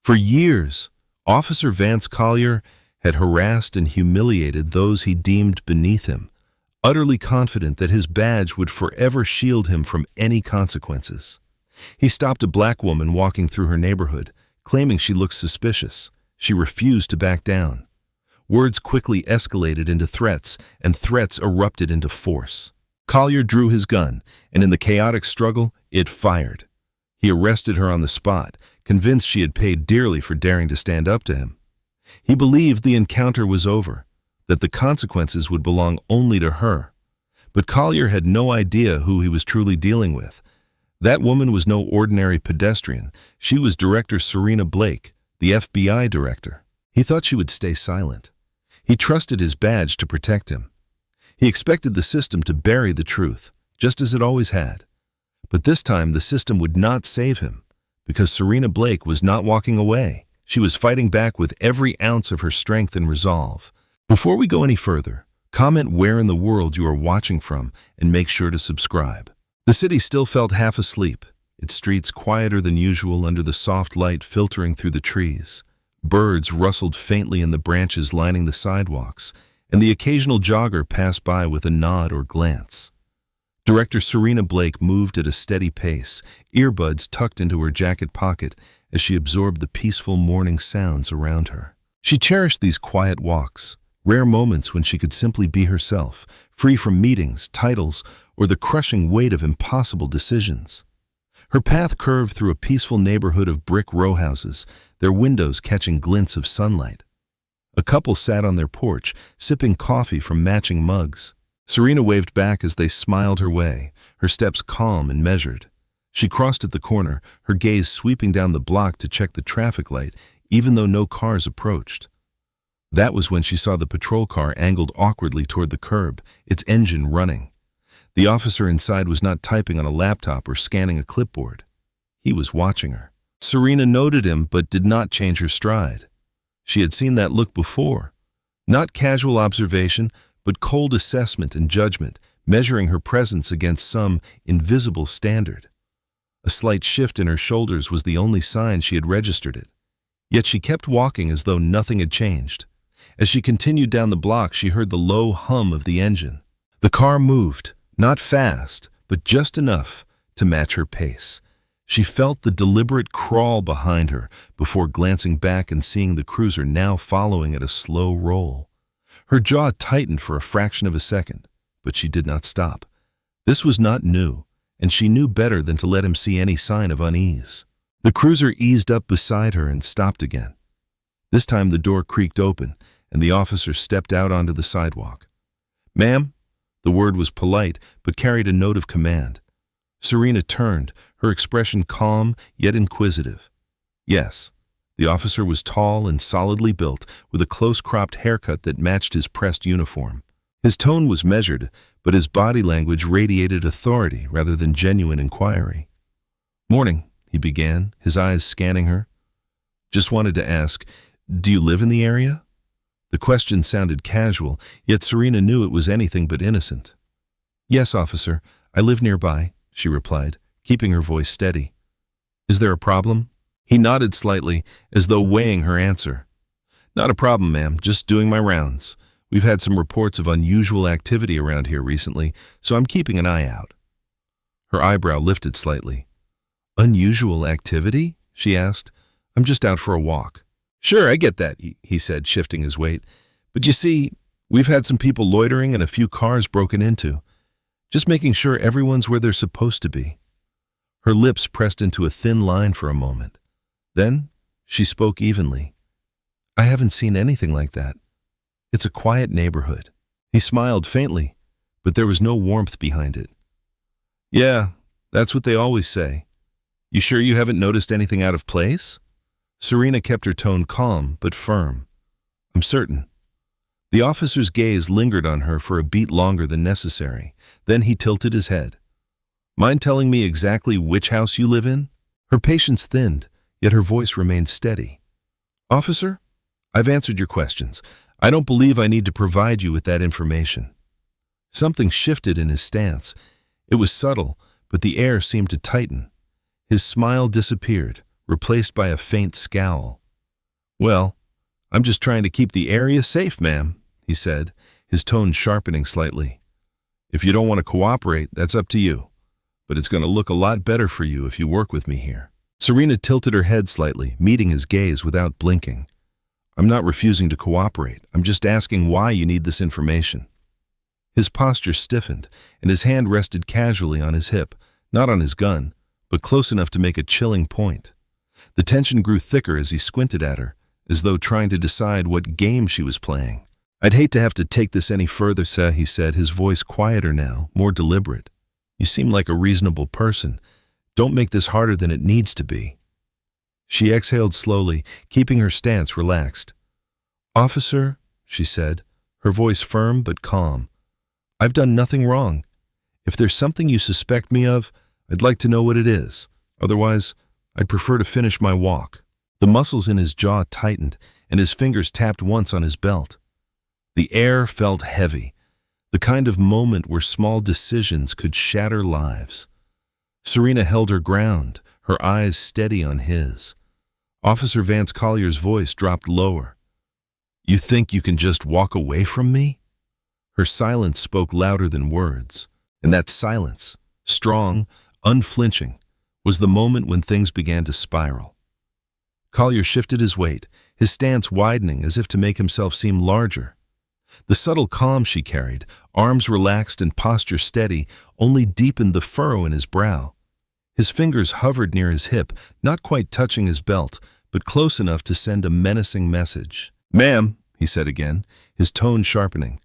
For years, Officer Vance Collier had harassed and humiliated those he deemed beneath him, utterly confident that his badge would forever shield him from any consequences. He stopped a black woman walking through her neighborhood, claiming she looked suspicious. She refused to back down. Words quickly escalated into threats, and threats erupted into force. Collier drew his gun, and in the chaotic struggle, it fired. He arrested her on the spot, convinced she had paid dearly for daring to stand up to him. He believed the encounter was over, that the consequences would belong only to her. But Collier had no idea who he was truly dealing with. That woman was no ordinary pedestrian. She was Director Serena Blake, the FBI director. He thought she would stay silent. He trusted his badge to protect him. He expected the system to bury the truth, just as it always had. But this time the system would not save him, because Serena Blake was not walking away. She was fighting back with every ounce of her strength and resolve. Before we go any further, comment where in the world you are watching from and make sure to subscribe. The city still felt half asleep, its streets quieter than usual under the soft light filtering through the trees. Birds rustled faintly in the branches lining the sidewalks, and the occasional jogger passed by with a nod or glance. Director Serena Blake moved at a steady pace, earbuds tucked into her jacket pocket as she absorbed the peaceful morning sounds around her. She cherished these quiet walks, rare moments when she could simply be herself, free from meetings, titles, or the crushing weight of impossible decisions. Her path curved through a peaceful neighborhood of brick row houses, their windows catching glints of sunlight. A couple sat on their porch, sipping coffee from matching mugs. Serena waved back as they smiled her way, her steps calm and measured. She crossed at the corner, her gaze sweeping down the block to check the traffic light, even though no cars approached. That was when she saw the patrol car angled awkwardly toward the curb, its engine running. The officer inside was not typing on a laptop or scanning a clipboard. He was watching her. Serena noted him but did not change her stride. She had seen that look before. Not casual observation, but cold assessment and judgment, measuring her presence against some invisible standard. A slight shift in her shoulders was the only sign she had registered it. Yet she kept walking as though nothing had changed. As she continued down the block, she heard the low hum of the engine. The car moved, not fast, but just enough to match her pace. She felt the deliberate crawl behind her before glancing back and seeing the cruiser now following at a slow roll. Her jaw tightened for a fraction of a second, but she did not stop. This was not new, and she knew better than to let him see any sign of unease. The cruiser eased up beside her and stopped again. This time the door creaked open, and the officer stepped out onto the sidewalk. "Ma'am?" The word was polite, but carried a note of command. Serena turned, her expression calm yet inquisitive. Yes. The officer was tall and solidly built, with a close-cropped haircut that matched his pressed uniform. His tone was measured, but his body language radiated authority rather than genuine inquiry. "Morning," he began, his eyes scanning her. "Just wanted to ask, do you live in the area?" The question sounded casual, yet Serena knew it was anything but innocent. "Yes, officer, I live nearby," she replied, keeping her voice steady. "Is there a problem?" He nodded slightly, as though weighing her answer. "Not a problem, ma'am, just doing my rounds. We've had some reports of unusual activity around here recently, so I'm keeping an eye out." Her eyebrow lifted slightly. "Unusual activity?" she asked. "I'm just out for a walk." "Sure, I get that," he said, shifting his weight. "But you see, we've had some people loitering and a few cars broken into. Just making sure everyone's where they're supposed to be." Her lips pressed into a thin line for a moment. Then she spoke evenly. "I haven't seen anything like that. It's a quiet neighborhood." He smiled faintly, but there was no warmth behind it. "Yeah, that's what they always say. You sure you haven't noticed anything out of place?" Serena kept her tone calm but firm. "I'm certain." The officer's gaze lingered on her for a beat longer than necessary. Then he tilted his head. "Mind telling me exactly which house you live in?" Her patience thinned, yet her voice remained steady. "Officer, I've answered your questions. I don't believe I need to provide you with that information." Something shifted in his stance. It was subtle, but the air seemed to tighten. His smile disappeared, replaced by a faint scowl. Well, I'm just trying to keep the area safe, ma'am, he said, his tone sharpening slightly. If you don't want to cooperate, that's up to you. But it's going to look a lot better for you if you work with me here. Serena tilted her head slightly, meeting his gaze without blinking. I'm not refusing to cooperate. I'm just asking why you need this information. His posture stiffened, and his hand rested casually on his hip, not on his gun, but close enough to make a chilling point. The tension grew thicker as he squinted at her, as though trying to decide what game she was playing. I'd hate to have to take this any further, sir, he said, his voice quieter now, more deliberate. You seem like a reasonable person. Don't make this harder than it needs to be. She exhaled slowly, keeping her stance relaxed. Officer, she said, her voice firm but calm, I've done nothing wrong. If there's something you suspect me of, I'd like to know what it is. Otherwise, I'd prefer to finish my walk. The muscles in his jaw tightened, and his fingers tapped once on his belt. The air felt heavy, the kind of moment where small decisions could shatter lives. Serena held her ground, her eyes steady on his. Officer Vance Collier's voice dropped lower. You think you can just walk away from me? Her silence spoke louder than words, and that silence, strong, unflinching, was the moment when things began to spiral. Collier shifted his weight, his stance widening as if to make himself seem larger. The subtle calm she carried, arms relaxed and posture steady, only deepened the furrow in his brow. His fingers hovered near his hip, not quite touching his belt, but close enough to send a menacing message. Ma'am, he said again, his tone sharpening,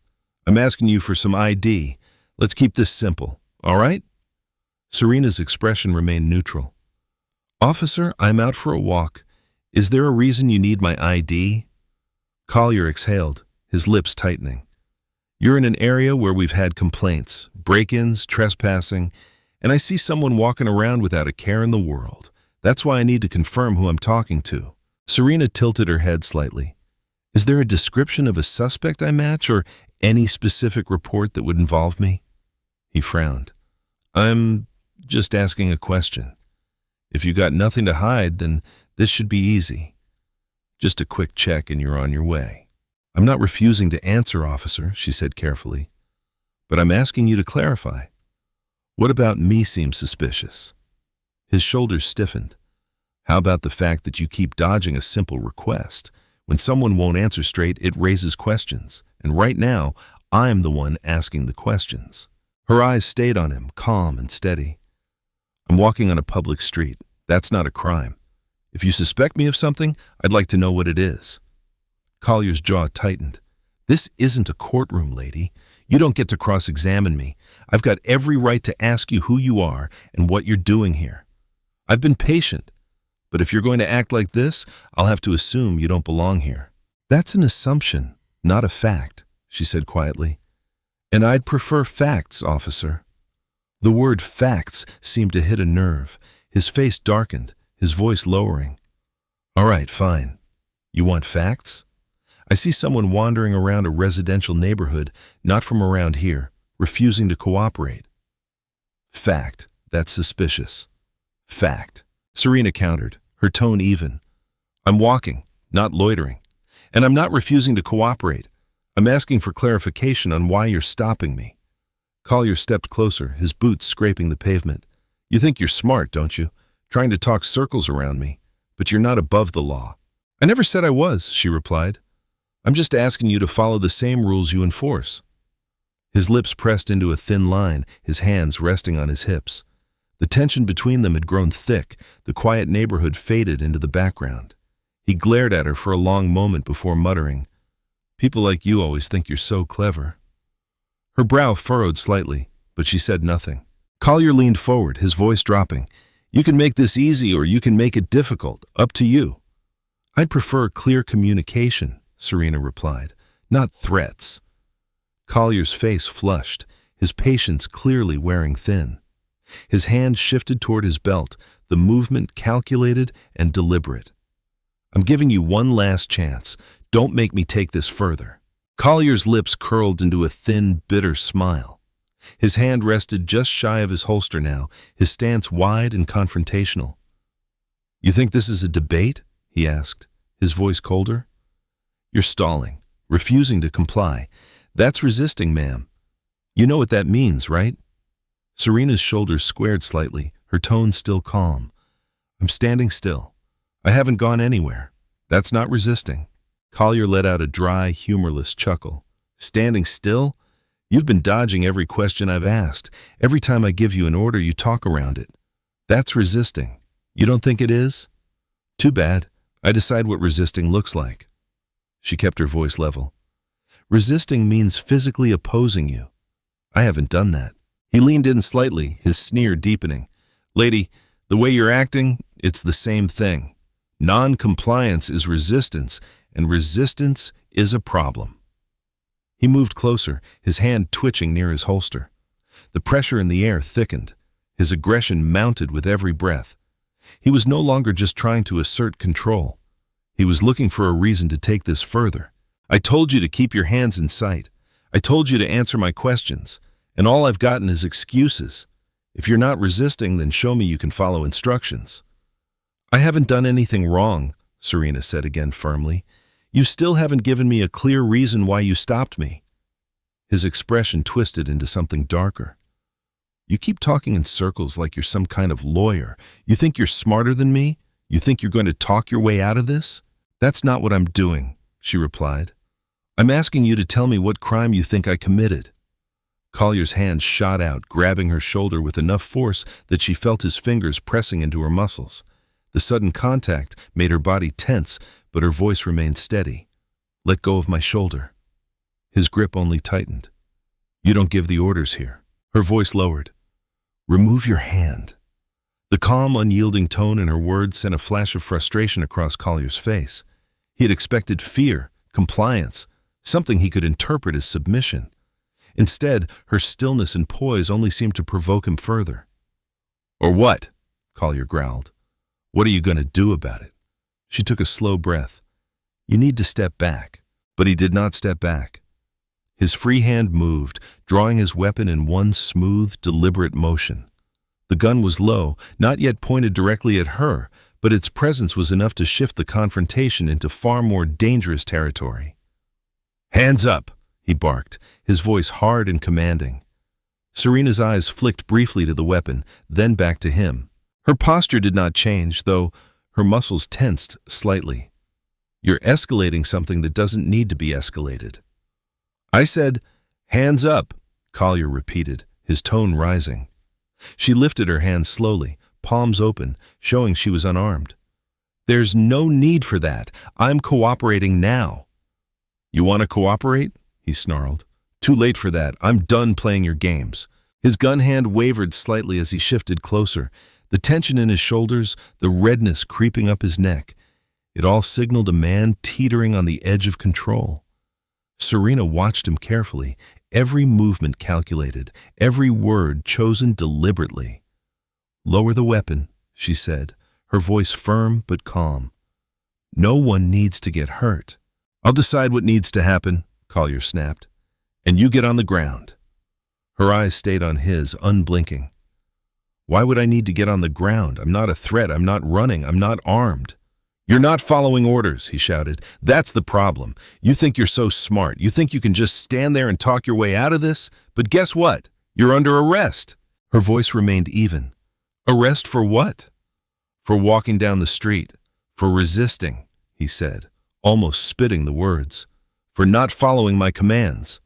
I'm asking you for some ID. Let's keep this simple, all right? Serena's expression remained neutral. Officer, I'm out for a walk. Is there a reason you need my ID? Collier exhaled, his lips tightening. You're in an area where we've had complaints, break-ins, trespassing, and I see someone walking around without a care in the world. That's why I need to confirm who I'm talking to. Serena tilted her head slightly. Is there a description of a suspect I match, or any specific report that would involve me? He frowned. I'm just asking a question. If you got nothing to hide, then this should be easy. Just a quick check and you're on your way. I'm not refusing to answer, officer, she said carefully. But I'm asking you to clarify. What about me seems suspicious? His shoulders stiffened. How about the fact that you keep dodging a simple request? When someone won't answer straight, it raises questions. And right now, I'm the one asking the questions. Her eyes stayed on him, calm and steady. I'm walking on a public street. That's not a crime. If you suspect me of something, I'd like to know what it is. Collier's jaw tightened. This isn't a courtroom, lady. You don't get to cross-examine me. I've got every right to ask you who you are and what you're doing here. I've been patient, but if you're going to act like this, I'll have to assume you don't belong here. That's an assumption, not a fact, she said quietly. And I'd prefer facts, officer. The word facts seemed to hit a nerve. His face darkened, his voice lowering. All right, fine. You want facts? I see someone wandering around a residential neighborhood, not from around here, refusing to cooperate. Fact. That's suspicious. Fact. Serena countered, her tone even. I'm walking, not loitering. And I'm not refusing to cooperate. I'm asking for clarification on why you're stopping me. Collier stepped closer, his boots scraping the pavement. You think you're smart, don't you? Trying to talk circles around me. But you're not above the law. I never said I was, she replied. I'm just asking you to follow the same rules you enforce. His lips pressed into a thin line, his hands resting on his hips. The tension between them had grown thick, the quiet neighborhood faded into the background. He glared at her for a long moment before muttering, People like you always think you're so clever. Her brow furrowed slightly, but she said nothing. Collier leaned forward, his voice dropping. You can make this easy or you can make it difficult, up to you. I'd prefer clear communication, Serena replied, not threats. Collier's face flushed, his patience clearly wearing thin. His hand shifted toward his belt, the movement calculated and deliberate. I'm giving you one last chance. Don't make me take this further. Collier's lips curled into a thin, bitter smile. His hand rested just shy of his holster now, his stance wide and confrontational. You think this is a debate? He asked, his voice colder. You're stalling, refusing to comply. That's resisting, ma'am. You know what that means, right? Serena's shoulders squared slightly, her tone still calm. I'm standing still. I haven't gone anywhere. That's not resisting. Collier let out a dry, humorless chuckle. Standing still? You've been dodging every question I've asked. Every time I give you an order, you talk around it. That's resisting. You don't think it is? Too bad. I decide what resisting looks like. She kept her voice level. Resisting means physically opposing you. I haven't done that. He leaned in slightly, his sneer deepening. Lady, the way you're acting, it's the same thing. Non-compliance is resistance, and resistance is a problem. He moved closer, his hand twitching near his holster. The pressure in the air thickened. His aggression mounted with every breath. He was no longer just trying to assert control. He was looking for a reason to take this further. I told you to keep your hands in sight. I told you to answer my questions, and all I've gotten is excuses. If you're not resisting, then show me you can follow instructions. I haven't done anything wrong, Serena said again firmly. You still haven't given me a clear reason why you stopped me. His expression twisted into something darker. You keep talking in circles like you're some kind of lawyer. You think you're smarter than me? You think you're going to talk your way out of this? That's not what I'm doing, she replied. I'm asking you to tell me what crime you think I committed. Collier's hand shot out, grabbing her shoulder with enough force that she felt his fingers pressing into her muscles. The sudden contact made her body tense, but her voice remained steady. Let go of my shoulder. His grip only tightened. You don't give the orders here. Her voice lowered. Remove your hand. The calm, unyielding tone in her words sent a flash of frustration across Collier's face. He had expected fear, compliance, something he could interpret as submission. Instead, her stillness and poise only seemed to provoke him further. Or what? Collier growled. What are you going to do about it? She took a slow breath. You need to step back. But he did not step back. His free hand moved, drawing his weapon in one smooth, deliberate motion. The gun was low, not yet pointed directly at her, but its presence was enough to shift the confrontation into far more dangerous territory. Hands up, he barked, his voice hard and commanding. Serena's eyes flicked briefly to the weapon, then back to him. Her posture did not change, though her muscles tensed slightly. You're escalating something that doesn't need to be escalated. I said, hands up, Collier repeated, his tone rising. She lifted her hands slowly, palms open, showing she was unarmed. There's no need for that. I'm cooperating now. You want to cooperate? He snarled. Too late for that. I'm done playing your games. His gun hand wavered slightly as he shifted closer, the tension in his shoulders, the redness creeping up his neck. It all signaled a man teetering on the edge of control. Serena watched him carefully, every movement calculated, every word chosen deliberately. Lower the weapon, she said, her voice firm but calm. No one needs to get hurt. I'll decide what needs to happen, Collier snapped. And you get on the ground. Her eyes stayed on his, unblinking. Why would I need to get on the ground? I'm not a threat. I'm not running. I'm not armed. You're not following orders, he shouted. That's the problem. You think you're so smart. You think you can just stand there and talk your way out of this? But guess what? You're under arrest. Her voice remained even. Arrest for what? For walking down the street. For resisting, he said, almost spitting the words. For not following my commands.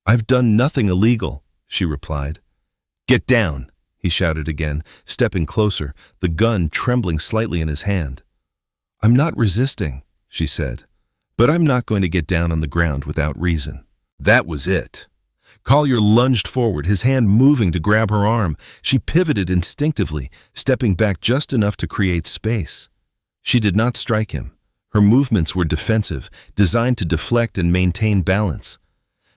I've done nothing illegal, she replied. Get down, he shouted again, stepping closer, the gun trembling slightly in his hand. I'm not resisting, she said, but I'm not going to get down on the ground without reason. That was it. Collier lunged forward, his hand moving to grab her arm. She pivoted instinctively, stepping back just enough to create space. She did not strike him. Her movements were defensive, designed to deflect and maintain balance.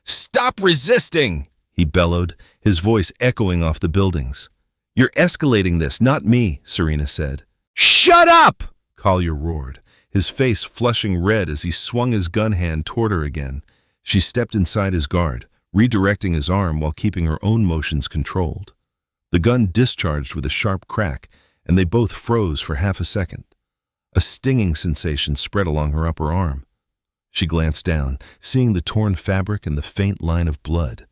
Stop resisting, he bellowed, his voice echoing off the buildings. You're escalating this, not me, Serena said. Shut up! Collier roared, his face flushing red as he swung his gun hand toward her again. She stepped inside his guard, redirecting his arm while keeping her own motions controlled. The gun discharged with a sharp crack, and they both froze for half a second. A stinging sensation spread along her upper arm. She glanced down, seeing the torn fabric and the faint line of blood.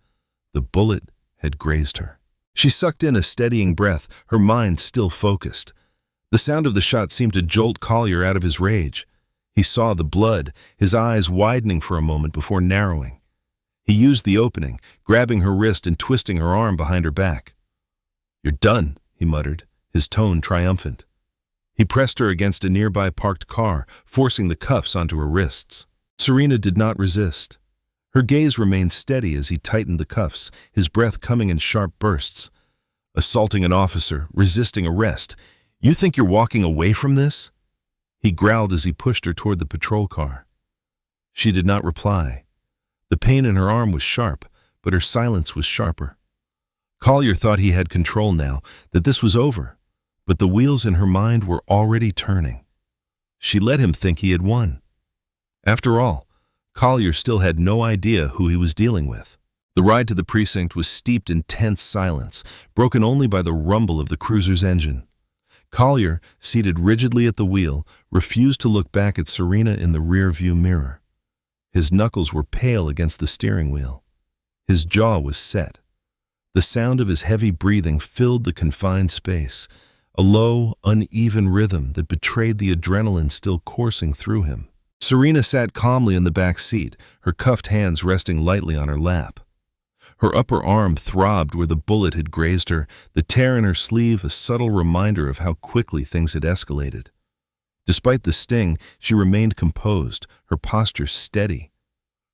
The bullet had grazed her. She sucked in a steadying breath, her mind still focused. The sound of the shot seemed to jolt Collier out of his rage. He saw the blood, his eyes widening for a moment before narrowing. He used the opening, grabbing her wrist and twisting her arm behind her back. "You're done," he muttered, his tone triumphant. He pressed her against a nearby parked car, forcing the cuffs onto her wrists. Serena did not resist. Her gaze remained steady as he tightened the cuffs, his breath coming in sharp bursts. "Assaulting an officer, resisting arrest. You think you're walking away from this?" He growled as he pushed her toward the patrol car. She did not reply. The pain in her arm was sharp, but her silence was sharper. Collier thought he had control now, that this was over, but the wheels in her mind were already turning. She let him think he had won. After all, Collier still had no idea who he was dealing with. The ride to the precinct was steeped in tense silence, broken only by the rumble of the cruiser's engine. Collier, seated rigidly at the wheel, refused to look back at Serena in the rear-view mirror. His knuckles were pale against the steering wheel. His jaw was set. The sound of his heavy breathing filled the confined space, a low, uneven rhythm that betrayed the adrenaline still coursing through him. Serena sat calmly in the back seat, her cuffed hands resting lightly on her lap. Her upper arm throbbed where the bullet had grazed her, the tear in her sleeve a subtle reminder of how quickly things had escalated. Despite the sting, she remained composed, her posture steady.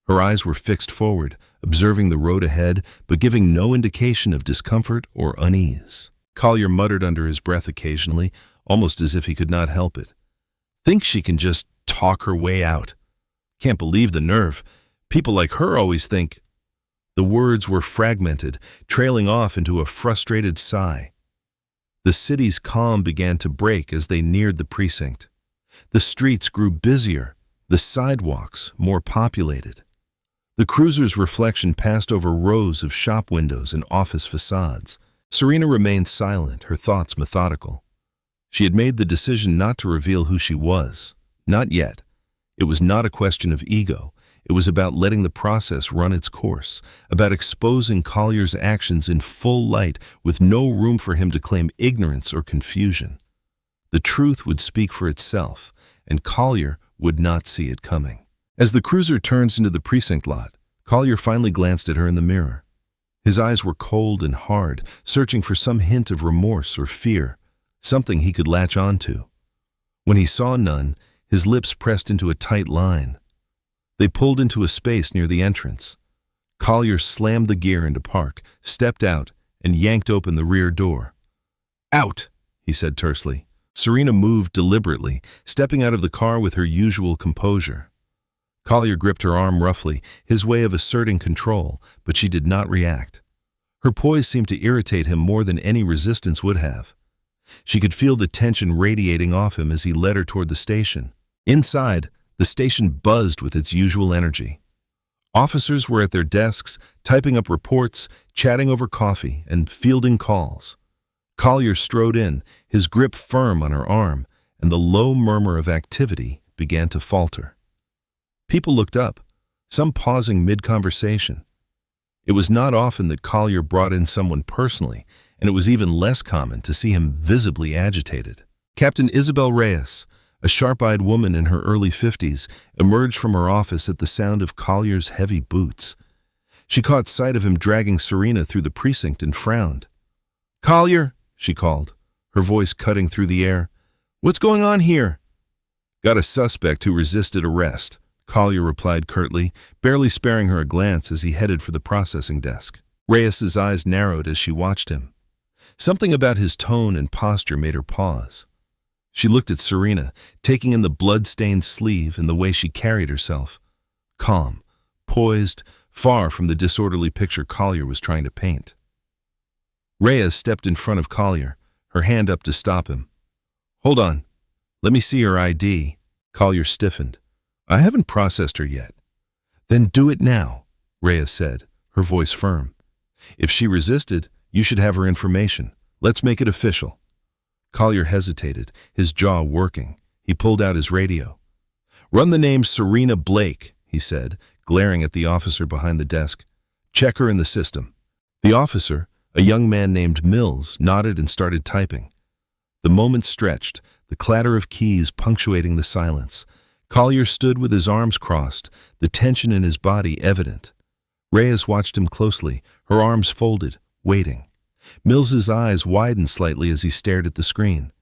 Her eyes were fixed forward, observing the road ahead, but giving no indication of discomfort or unease. Collier muttered under his breath occasionally, almost as if he could not help it. "Thinks she can just talk her way out. Can't believe the nerve. People like her always think—" The words were fragmented, trailing off into a frustrated sigh. The city's calm began to break as they neared the precinct. The streets grew busier, the sidewalks more populated. The cruiser's reflection passed over rows of shop windows and office facades. Serena remained silent, her thoughts methodical. She had made the decision not to reveal who she was. Not yet. It was not a question of ego. It was about letting the process run its course, about exposing Collier's actions in full light with no room for him to claim ignorance or confusion. The truth would speak for itself, and Collier would not see it coming. As the cruiser turns into the precinct lot, Collier finally glanced at her in the mirror. His eyes were cold and hard, searching for some hint of remorse or fear, something he could latch onto. When he saw none, his lips pressed into a tight line. They pulled into a space near the entrance. Collier slammed the gear into park, stepped out, and yanked open the rear door. "Out," he said tersely. Serena moved deliberately, stepping out of the car with her usual composure. Collier gripped her arm roughly, his way of asserting control, but she did not react. Her poise seemed to irritate him more than any resistance would have. She could feel the tension radiating off him as he led her toward the station. Inside, the station buzzed with its usual energy. Officers were at their desks, typing up reports, chatting over coffee, and fielding calls. Collier strode in, his grip firm on her arm, and the low murmur of activity began to falter. People looked up, some pausing mid-conversation. It was not often that Collier brought in someone personally, and it was even less common to see him visibly agitated. Captain Isabel Reyes, a sharp-eyed woman in her early 50s, emerged from her office at the sound of Collier's heavy boots. She caught sight of him dragging Serena through the precinct and frowned. "Collier," she called, her voice cutting through the air. "What's going on here?" "Got a suspect who resisted arrest," Collier replied curtly, barely sparing her a glance as he headed for the processing desk. Reyes's eyes narrowed as she watched him. Something about his tone and posture made her pause. She looked at Serena, taking in the blood-stained sleeve and the way she carried herself. Calm, poised, far from the disorderly picture Collier was trying to paint. Reyes stepped in front of Collier, her hand up to stop him. "Hold on. Let me see her ID." Collier stiffened. "I haven't processed her yet." "Then do it now," Reyes said, her voice firm. "If she resisted, you should have her information. Let's make it official." Collier hesitated, his jaw working. He pulled out his radio. "Run the name Serena Blake," he said, glaring at the officer behind the desk. "Check her in the system." The officer, a young man named Mills, nodded and started typing. The moment stretched, the clatter of keys punctuating the silence. Collier stood with his arms crossed, the tension in his body evident. Reyes watched him closely, her arms folded, waiting. Mills's eyes widened slightly as he stared at the screen.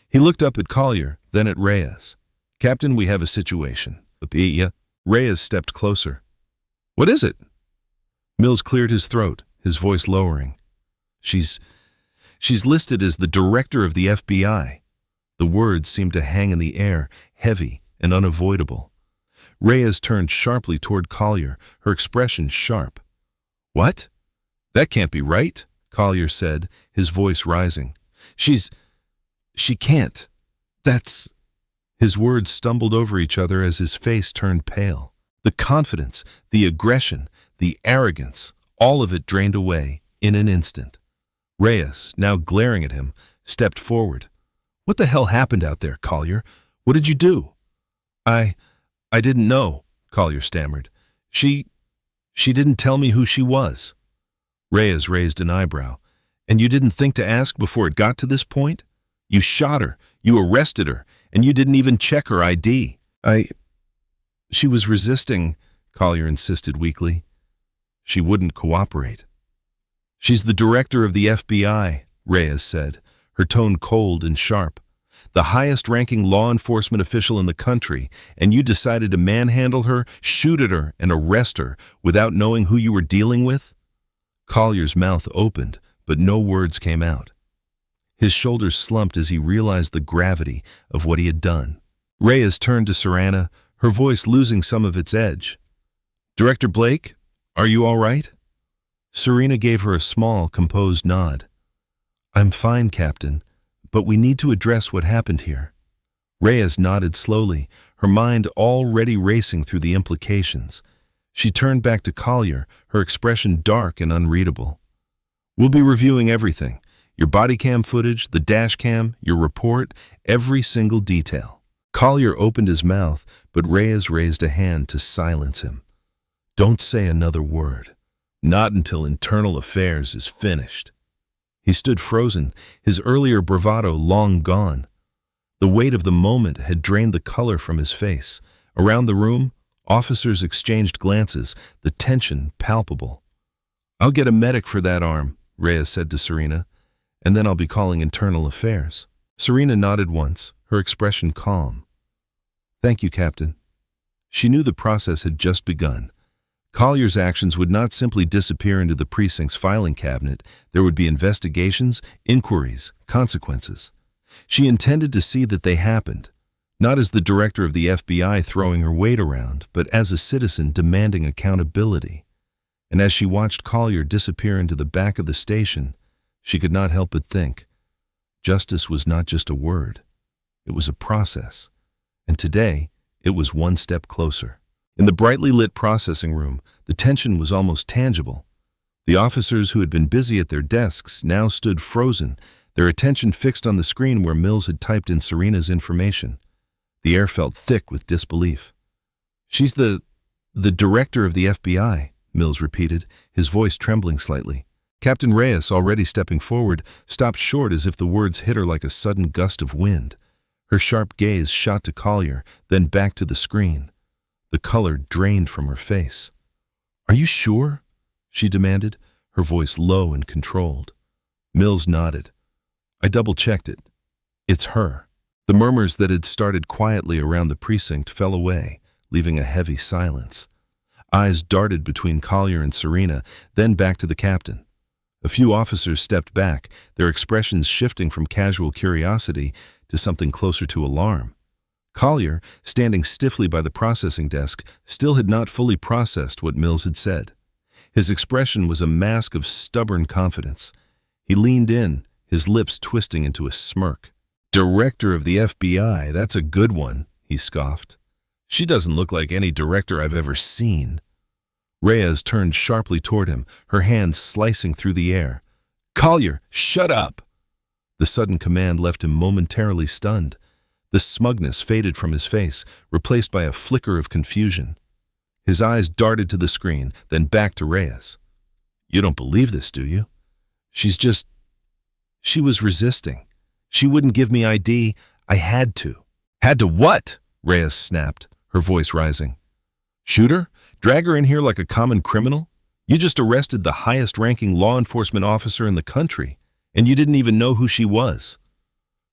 He looked up at Collier, then at Reyes. "Captain, we have a situation." Reyes stepped closer. "What is it?" Mills cleared his throat, his voice lowering. She's listed as the director of the FBI." The words seemed to hang in the air, heavy and unavoidable. Reyes turned sharply toward Collier, her expression sharp. "What? That can't be right," Collier said, his voice rising. She can't. That's..." His words stumbled over each other as his face turned pale. The confidence, the aggression, the arrogance, all of it drained away in an instant. Reyes, now glaring at him, stepped forward. "What the hell happened out there, Collier? What did you do?" I didn't know," Collier stammered. She didn't tell me who she was." Reyes raised an eyebrow. "And you didn't think to ask before it got to this point? You shot her, you arrested her, and you didn't even check her ID." She was resisting," Collier insisted weakly. "She wouldn't cooperate." "She's the director of the FBI," Reyes said, her tone cold and sharp. "The highest-ranking law enforcement official in the country, and you decided to manhandle her, shoot at her, and arrest her without knowing who you were dealing with?" Collier's mouth opened, but no words came out. His shoulders slumped as he realized the gravity of what he had done. Reyes turned to Serena, her voice losing some of its edge. "Director Blake, are you all right?" Serena gave her a small, composed nod. "I'm fine, Captain, but we need to address what happened here." Reyes nodded slowly, her mind already racing through the implications. She turned back to Collier, her expression dark and unreadable. "We'll be reviewing everything. Your body cam footage, the dash cam, your report, every single detail." Collier opened his mouth, but Reyes raised a hand to silence him. "Don't say another word. Not until internal affairs is finished." He stood frozen, his earlier bravado long gone. The weight of the moment had drained the color from his face. Around the room, officers exchanged glances, the tension palpable. "I'll get a medic for that arm," Reyes said to Serena, "and then I'll be calling internal affairs." Serena nodded once, her expression calm. "Thank you, Captain." She knew the process had just begun. Collier's actions would not simply disappear into the precinct's filing cabinet. There would be investigations, inquiries, consequences. She intended to see that they happened, not as the director of the FBI throwing her weight around, but as a citizen demanding accountability. And as she watched Collier disappear into the back of the station, she could not help but think, justice was not just a word. It was a process. And today, it was one step closer. In the brightly lit processing room, the tension was almost tangible. The officers who had been busy at their desks now stood frozen, their attention fixed on the screen where Mills had typed in Serena's information. The air felt thick with disbelief. "She's the director of the FBI," Mills repeated, his voice trembling slightly. Captain Reyes, already stepping forward, stopped short as if the words hit her like a sudden gust of wind. Her sharp gaze shot to Collier, then back to the screen. The color drained from her face. "Are you sure?" she demanded, her voice low and controlled. Mills nodded. "I double-checked it. It's her." The murmurs that had started quietly around the precinct fell away, leaving a heavy silence. Eyes darted between Collier and Serena, then back to the captain. A few officers stepped back, their expressions shifting from casual curiosity to something closer to alarm. Collier, standing stiffly by the processing desk, still had not fully processed what Mills had said. His expression was a mask of stubborn confidence. He leaned in, his lips twisting into a smirk. "Director of the FBI, that's a good one," he scoffed. "She doesn't look like any director I've ever seen." Reyes turned sharply toward him, her hands slicing through the air. "Collier, shut up!" The sudden command left him momentarily stunned. The smugness faded from his face, replaced by a flicker of confusion. His eyes darted to the screen, then back to Reyes. "You don't believe this, do you? She was resisting. She wouldn't give me ID. I had to." "Had to what?" Reyes snapped, her voice rising. "Shoot her? Drag her in here like a common criminal? You just arrested the highest-ranking law enforcement officer in the country, and you didn't even know who she was."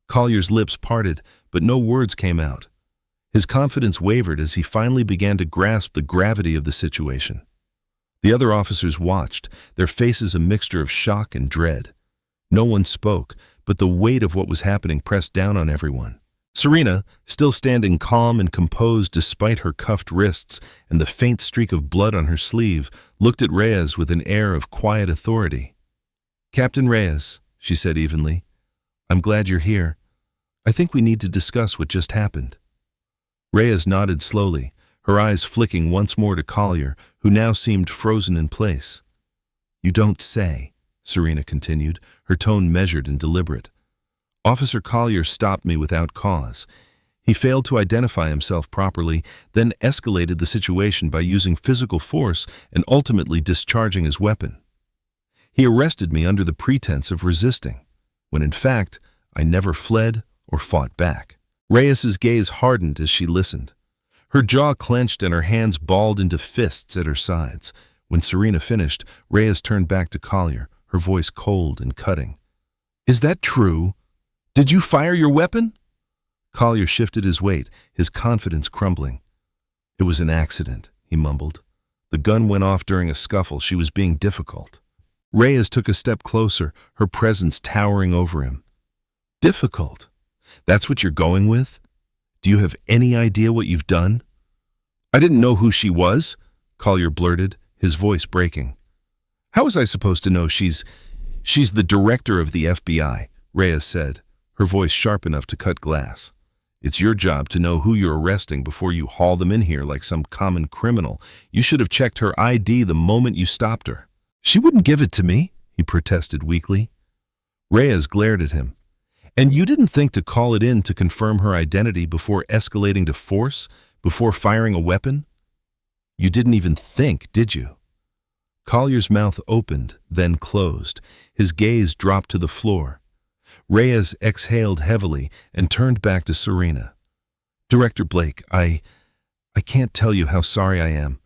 Collier's lips parted, but no words came out. His confidence wavered as he finally began to grasp the gravity of the situation. The other officers watched, their faces a mixture of shock and dread. No one spoke, but the weight of what was happening pressed down on everyone. Serena, still standing calm and composed despite her cuffed wrists and the faint streak of blood on her sleeve, looked at Reyes with an air of quiet authority. "Captain Reyes," she said evenly, "I'm glad you're here. I think we need to discuss what just happened." Reyes nodded slowly, her eyes flicking once more to Collier, who now seemed frozen in place. "You don't say," Serena continued, her tone measured and deliberate. "Officer Collier stopped me without cause. He failed to identify himself properly, then escalated the situation by using physical force and ultimately discharging his weapon. He arrested me under the pretense of resisting, when in fact, I never fled or fought back." Reyes's gaze hardened as she listened. Her jaw clenched and her hands balled into fists at her sides. When Serena finished, Reyes turned back to Collier, her voice cold and cutting. "Is that true? Did you fire your weapon?" Collier shifted his weight, his confidence crumbling. "It was an accident," he mumbled. "The gun went off during a scuffle. She was being difficult." Reyes took a step closer, her presence towering over him. "Difficult? That's what you're going with? Do you have any idea what you've done?" "I didn't know who she was," Collier blurted, his voice breaking. "How was I supposed to know she's the director of the FBI?" Reyes said, her voice sharp enough to cut glass. "It's your job to know who you're arresting before you haul them in here like some common criminal. You should have checked her ID the moment you stopped her." "She wouldn't give it to me," he protested weakly. Reyes glared at him. "And you didn't think to call it in to confirm her identity before escalating to force, before firing a weapon? You didn't even think, did you?" Collier's mouth opened, then closed. His gaze dropped to the floor. Reyes exhaled heavily and turned back to Serena. "Director Blake, I can't tell you how sorry I am.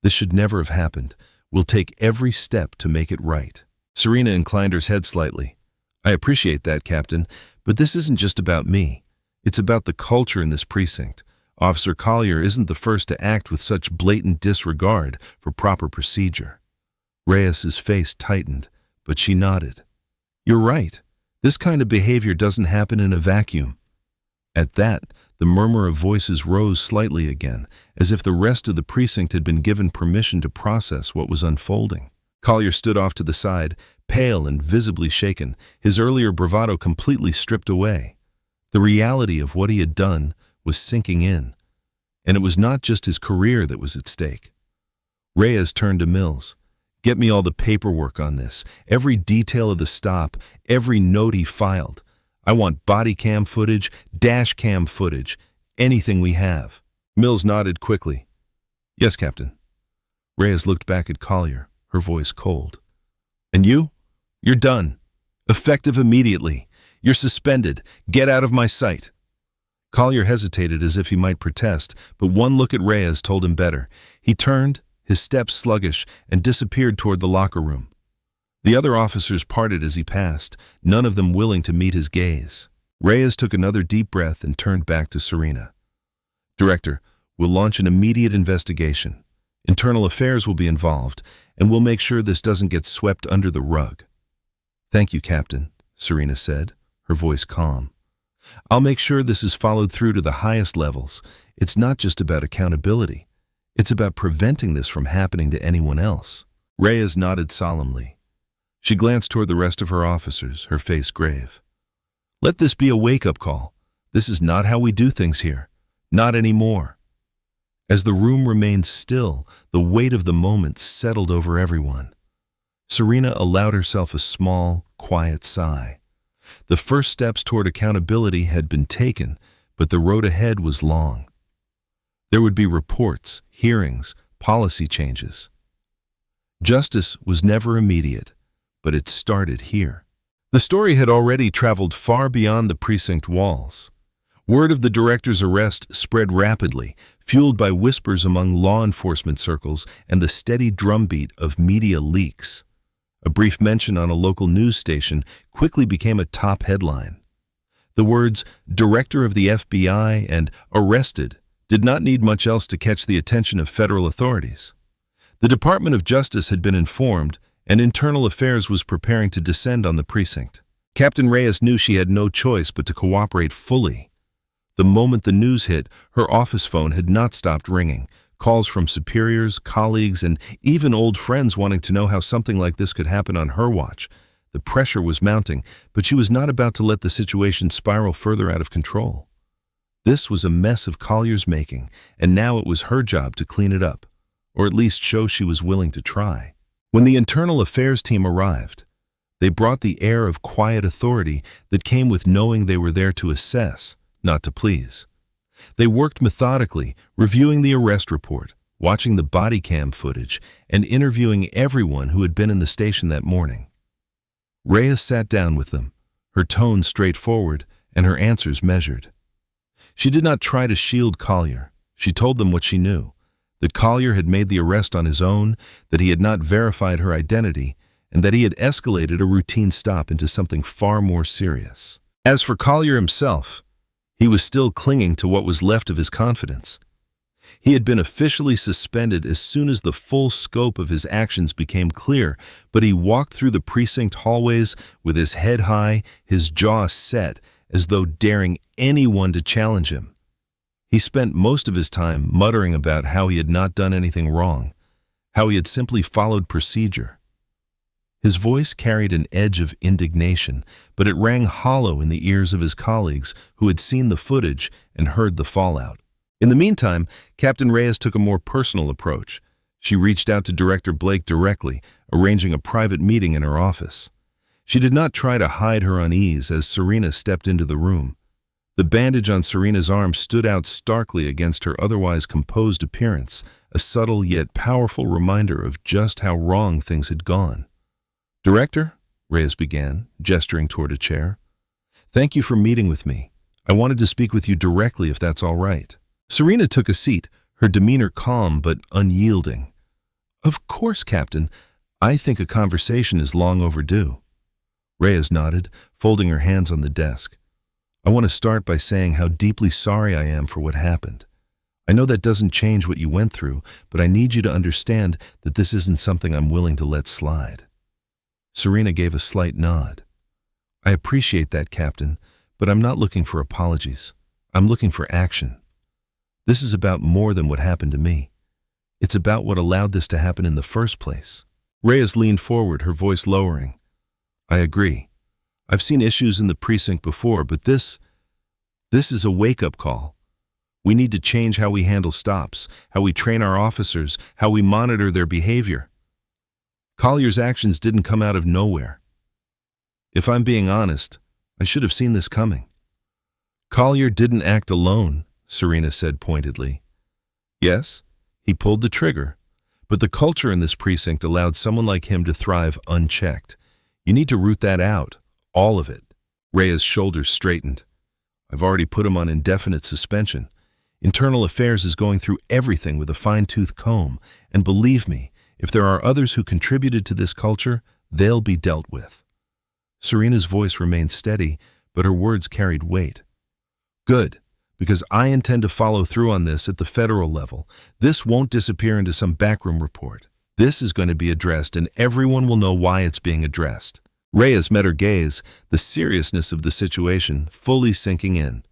This should never have happened. We'll take every step to make it right." Serena inclined her head slightly. "I appreciate that, Captain, but this isn't just about me. It's about the culture in this precinct. Officer Collier isn't the first to act with such blatant disregard for proper procedure." Reyes's face tightened, but she nodded. "You're right. This kind of behavior doesn't happen in a vacuum." At that, the murmur of voices rose slightly again, as if the rest of the precinct had been given permission to process what was unfolding. Collier stood off to the side, pale and visibly shaken, his earlier bravado completely stripped away. The reality of what he had done was sinking in, and it was not just his career that was at stake. Reyes turned to Mills. "Get me all the paperwork on this, every detail of the stop, every note he filed. I want body cam footage, dash cam footage, anything we have." Mills nodded quickly. "Yes, Captain." Reyes looked back at Collier, her voice cold. "And you? You're done. Effective immediately. You're suspended. Get out of my sight." Collier hesitated as if he might protest, but one look at Reyes told him better. He turned, his steps sluggish, and disappeared toward the locker room. The other officers parted as he passed, none of them willing to meet his gaze. Reyes took another deep breath and turned back to Serena. "Director, we'll launch an immediate investigation. Internal affairs will be involved, and we'll make sure this doesn't get swept under the rug." "Thank you, Captain," Serena said, her voice calm. "I'll make sure this is followed through to the highest levels. It's not just about accountability. It's about preventing this from happening to anyone else." Reyes nodded solemnly. She glanced toward the rest of her officers, her face grave. "Let this be a wake-up call. This is not how we do things here. Not anymore." As the room remained still, the weight of the moment settled over everyone. Serena allowed herself a small, quiet sigh. The first steps toward accountability had been taken, but the road ahead was long. There would be reports, hearings, policy changes. Justice was never immediate, but it started here. The story had already traveled far beyond the precinct walls. Word of the director's arrest spread rapidly, fueled by whispers among law enforcement circles and the steady drumbeat of media leaks. A brief mention on a local news station quickly became a top headline. The words "Director of the FBI" and "Arrested" did not need much else to catch the attention of federal authorities. The Department of Justice had been informed, and Internal Affairs was preparing to descend on the precinct. Captain Reyes knew she had no choice but to cooperate fully. The moment the news hit, her office phone had not stopped ringing. Calls from superiors, colleagues, and even old friends wanting to know how something like this could happen on her watch. The pressure was mounting, but she was not about to let the situation spiral further out of control. This was a mess of Collier's making, and now it was her job to clean it up, or at least show she was willing to try. When the Internal Affairs team arrived, they brought the air of quiet authority that came with knowing they were there to assess, not to please. They worked methodically, reviewing the arrest report, watching the body cam footage, and interviewing everyone who had been in the station that morning. Reyes sat down with them, her tone straightforward and her answers measured. She did not try to shield Collier. She told them what she knew, that Collier had made the arrest on his own, that he had not verified her identity, and that he had escalated a routine stop into something far more serious. As for Collier himself, he was still clinging to what was left of his confidence. He had been officially suspended as soon as the full scope of his actions became clear, but he walked through the precinct hallways with his head high, his jaw set, as though daring anyone to challenge him. He spent most of his time muttering about how he had not done anything wrong, how he had simply followed procedure. His voice carried an edge of indignation, but it rang hollow in the ears of his colleagues who had seen the footage and heard the fallout. In the meantime, Captain Reyes took a more personal approach. She reached out to Director Blake directly, arranging a private meeting in her office. She did not try to hide her unease as Serena stepped into the room. The bandage on Serena's arm stood out starkly against her otherwise composed appearance, a subtle yet powerful reminder of just how wrong things had gone. "Director," Reyes began, gesturing toward a chair, "thank you for meeting with me. I wanted to speak with you directly if that's all right." Serena took a seat, her demeanor calm but unyielding. "Of course, Captain. I think a conversation is long overdue." Reyes nodded, folding her hands on the desk. "I want to start by saying how deeply sorry I am for what happened. I know that doesn't change what you went through, but I need you to understand that this isn't something I'm willing to let slide." Serena gave a slight nod. "I appreciate that, Captain, but I'm not looking for apologies. I'm looking for action. This is about more than what happened to me. It's about what allowed this to happen in the first place." Reyes leaned forward, her voice lowering. "I agree. I've seen issues in the precinct before, but this is a wake-up call. We need to change how we handle stops, how we train our officers, how we monitor their behavior. Collier's actions didn't come out of nowhere. If I'm being honest, I should have seen this coming." "Collier didn't act alone," Serena said pointedly. "Yes, he pulled the trigger, but the culture in this precinct allowed someone like him to thrive unchecked. You need to root that out, all of it." Reyes' shoulders straightened. "I've already put him on indefinite suspension. Internal Affairs is going through everything with a fine-tooth comb, and believe me, if there are others who contributed to this culture, they'll be dealt with." Serena's voice remained steady, but her words carried weight. "Good, because I intend to follow through on this at the federal level. This won't disappear into some backroom report. This is going to be addressed, and everyone will know why it's being addressed." Reyes met her gaze, the seriousness of the situation fully sinking in.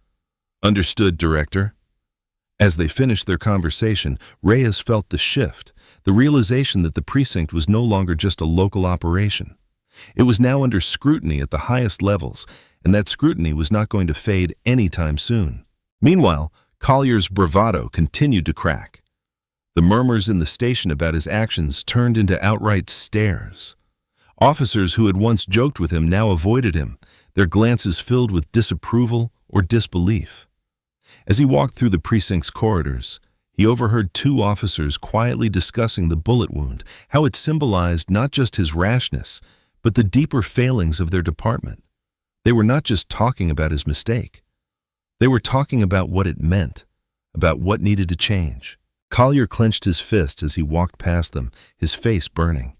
"Understood, Director." As they finished their conversation, Reyes felt the shift, the realization that the precinct was no longer just a local operation. It was now under scrutiny at the highest levels, and that scrutiny was not going to fade anytime soon. Meanwhile, Collier's bravado continued to crack. The murmurs in the station about his actions turned into outright stares. Officers who had once joked with him now avoided him, their glances filled with disapproval or disbelief. As he walked through the precinct's corridors, he overheard two officers quietly discussing the bullet wound, how it symbolized not just his rashness, but the deeper failings of their department. They were not just talking about his mistake. They were talking about what it meant, about what needed to change. Collier clenched his fists as he walked past them, his face burning.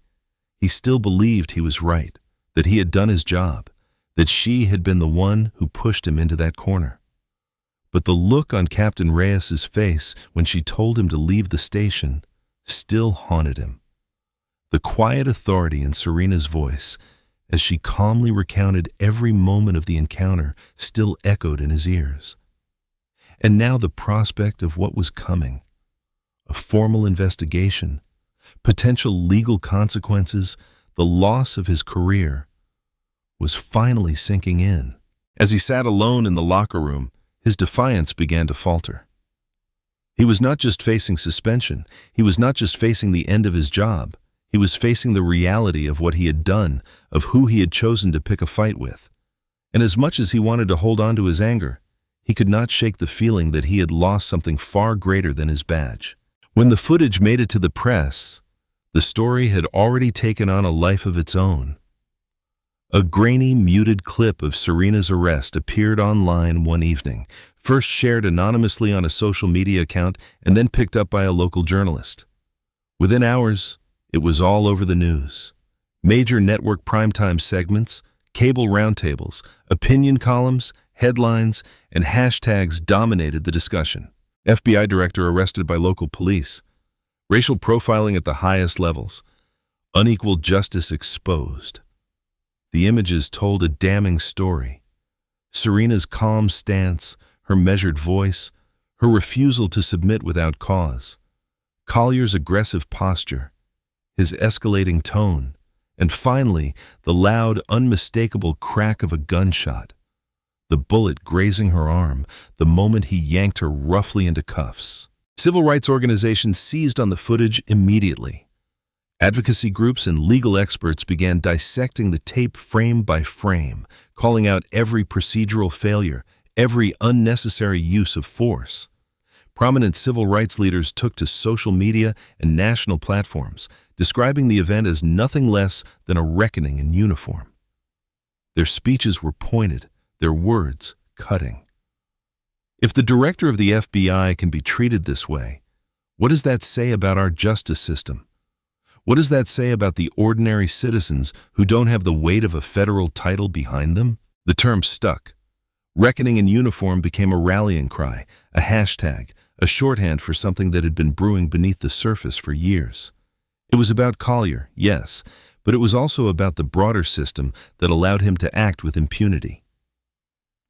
He still believed he was right, that he had done his job, that she had been the one who pushed him into that corner. But the look on Captain Reyes's face when she told him to leave the station still haunted him. The quiet authority in Serena's voice, as she calmly recounted every moment of the encounter, still echoed in his ears. And now the prospect of what was coming, a formal investigation, potential legal consequences, the loss of his career, was finally sinking in. As he sat alone in the locker room, his defiance began to falter. He was not just facing suspension, he was not just facing the end of his job, he was facing the reality of what he had done, of who he had chosen to pick a fight with. And as much as he wanted to hold on to his anger, he could not shake the feeling that he had lost something far greater than his badge. When the footage made it to the press, the story had already taken on a life of its own. A grainy, muted clip of Serena's arrest appeared online one evening, first shared anonymously on a social media account and then picked up by a local journalist. Within hours, it was all over the news. Major network primetime segments, cable roundtables, opinion columns, headlines, and hashtags dominated the discussion. FBI director arrested by local police. Racial profiling at the highest levels. Unequal justice exposed. The images told a damning story. Serena's calm stance, her measured voice, her refusal to submit without cause. Collier's aggressive posture, his escalating tone, and finally, the loud, unmistakable crack of a gunshot. The bullet grazing her arm the moment he yanked her roughly into cuffs. Civil rights organizations seized on the footage immediately. Advocacy groups and legal experts began dissecting the tape frame by frame, calling out every procedural failure, every unnecessary use of force. Prominent civil rights leaders took to social media and national platforms, describing the event as nothing less than a reckoning in uniform. Their speeches were pointed, their words cutting. If the director of the FBI can be treated this way, what does that say about our justice system? What does that say about the ordinary citizens who don't have the weight of a federal title behind them? The term stuck. Reckoning in uniform became a rallying cry, a hashtag, a shorthand for something that had been brewing beneath the surface for years. It was about Collier, yes, but it was also about the broader system that allowed him to act with impunity.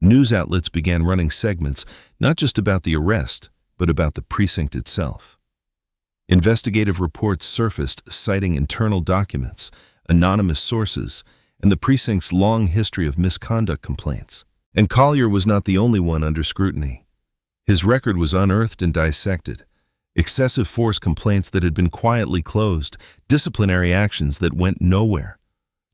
News outlets began running segments not just about the arrest, but about the precinct itself. Investigative reports surfaced citing internal documents, anonymous sources, and the precinct's long history of misconduct complaints. And Collier was not the only one under scrutiny. His record was unearthed and dissected. Excessive force complaints that had been quietly closed, disciplinary actions that went nowhere.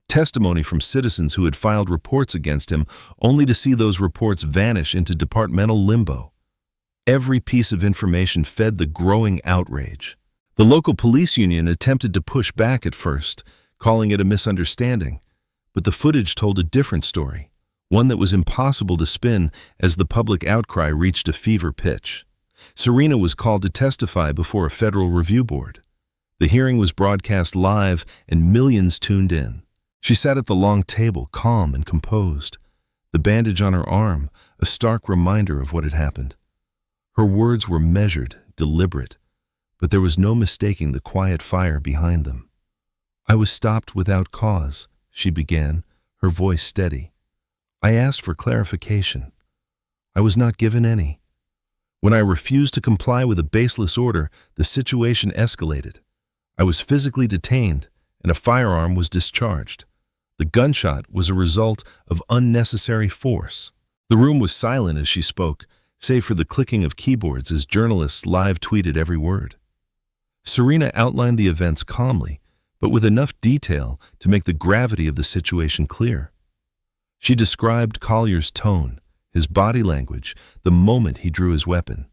Testimony from citizens who had filed reports against him only to see those reports vanish into departmental limbo. Every piece of information fed the growing outrage. The local police union attempted to push back at first, calling it a misunderstanding, but the footage told a different story, one that was impossible to spin as the public outcry reached a fever pitch. Serena was called to testify before a federal review board. The hearing was broadcast live and millions tuned in. She sat at the long table, calm and composed, the bandage on her arm, a stark reminder of what had happened. Her words were measured, deliberate, but there was no mistaking the quiet fire behind them. "I was stopped without cause," she began, her voice steady. "I asked for clarification. I was not given any. When I refused to comply with a baseless order, the situation escalated. I was physically detained, and a firearm was discharged. The gunshot was a result of unnecessary force." The room was silent as she spoke, save for the clicking of keyboards as journalists live tweeted every word. Serena outlined the events calmly, but with enough detail to make the gravity of the situation clear. She described Collier's tone, his body language, the moment he drew his weapon.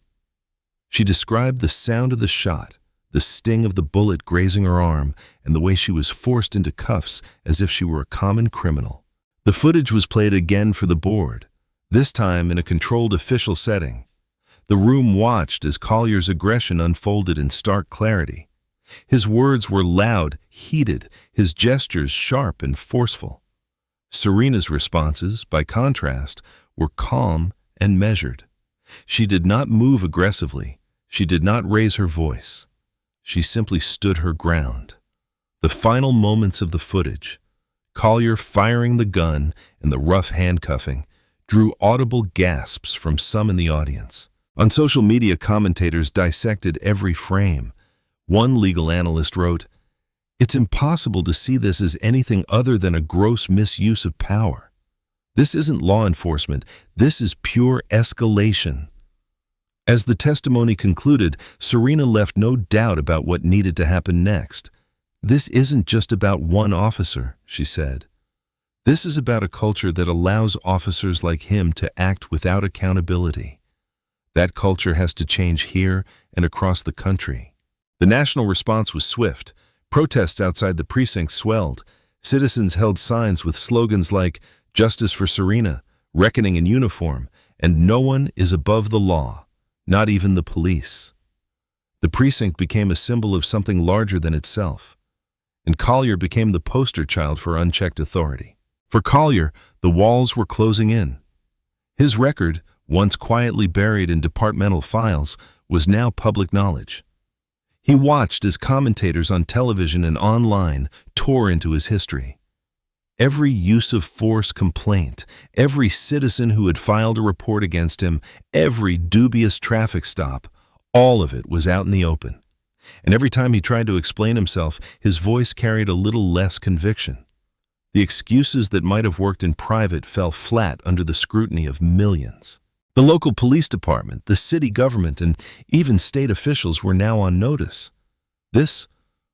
She described the sound of the shot, the sting of the bullet grazing her arm, and the way she was forced into cuffs as if she were a common criminal. The footage was played again for the board, this time in a controlled official setting. The room watched as Collier's aggression unfolded in stark clarity. His words were loud, heated, his gestures sharp and forceful. Serena's responses, by contrast, were calm and measured. She did not move aggressively. She did not raise her voice. She simply stood her ground. The final moments of the footage, Collier firing the gun and the rough handcuffing, drew audible gasps from some in the audience. On social media, commentators dissected every frame. One legal analyst wrote, "It's impossible to see this as anything other than a gross misuse of power. This isn't law enforcement, this is pure escalation." As the testimony concluded, Serena left no doubt about what needed to happen next. "This isn't just about one officer," she said. "This is about a culture that allows officers like him to act without accountability. That culture has to change here and across the country." The national response was swift. Protests outside the precinct swelled. Citizens held signs with slogans like "Justice for Serena," "Reckoning in Uniform," and "No one is above the law, not even the police." The precinct became a symbol of something larger than itself, and Collier became the poster child for unchecked authority. For Collier, the walls were closing in. His record, once quietly buried in departmental files, was now public knowledge. He watched as commentators on television and online tore into his history. Every use of force complaint, every citizen who had filed a report against him, every dubious traffic stop, all of it was out in the open. And every time he tried to explain himself, his voice carried a little less conviction. The excuses that might have worked in private fell flat under the scrutiny of millions. The local police department, the city government, and even state officials were now on notice. This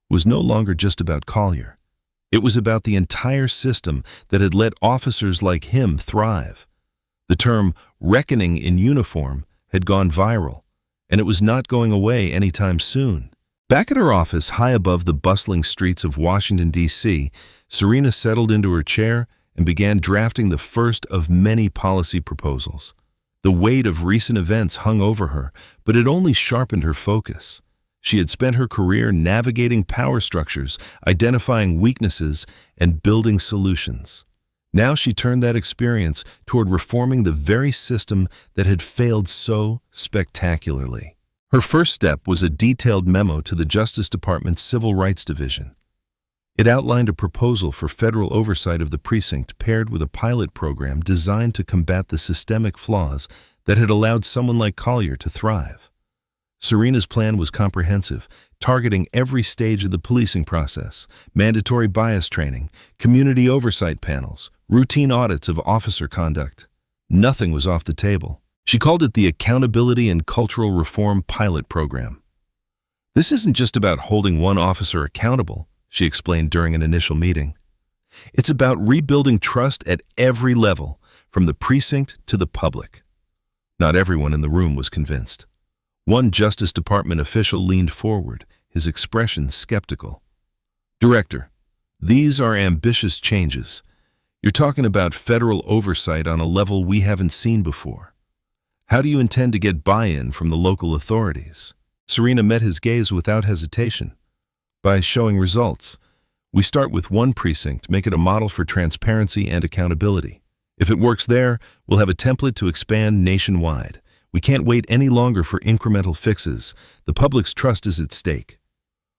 was no longer just about Collier. It was about the entire system that had let officers like him thrive. The term "reckoning in uniform" had gone viral, and it was not going away anytime soon. Back at her office, high above the bustling streets of Washington, D.C., Serena settled into her chair and began drafting the first of many policy proposals. The weight of recent events hung over her, but it only sharpened her focus. She had spent her career navigating power structures, identifying weaknesses, and building solutions. Now she turned that experience toward reforming the very system that had failed so spectacularly. Her first step was a detailed memo to the Justice Department's Civil Rights Division. It outlined a proposal for federal oversight of the precinct paired with a pilot program designed to combat the systemic flaws that had allowed someone like Collier to thrive. Serena's plan was comprehensive, targeting every stage of the policing process: mandatory bias training, community oversight panels, routine audits of officer conduct. Nothing was off the table. She called it the Accountability and Cultural Reform Pilot Program. "This isn't just about holding one officer accountable," she explained during an initial meeting. "It's about rebuilding trust at every level, from the precinct to the public." Not everyone in the room was convinced. One Justice Department official leaned forward, his expression skeptical. "Director, these are ambitious changes. You're talking about federal oversight on a level we haven't seen before. How do you intend to get buy-in from the local authorities?" Serena met his gaze without hesitation. "By showing results. We start with one precinct, make it a model for transparency and accountability. If it works there, we'll have a template to expand nationwide. We can't wait any longer for incremental fixes. The public's trust is at stake."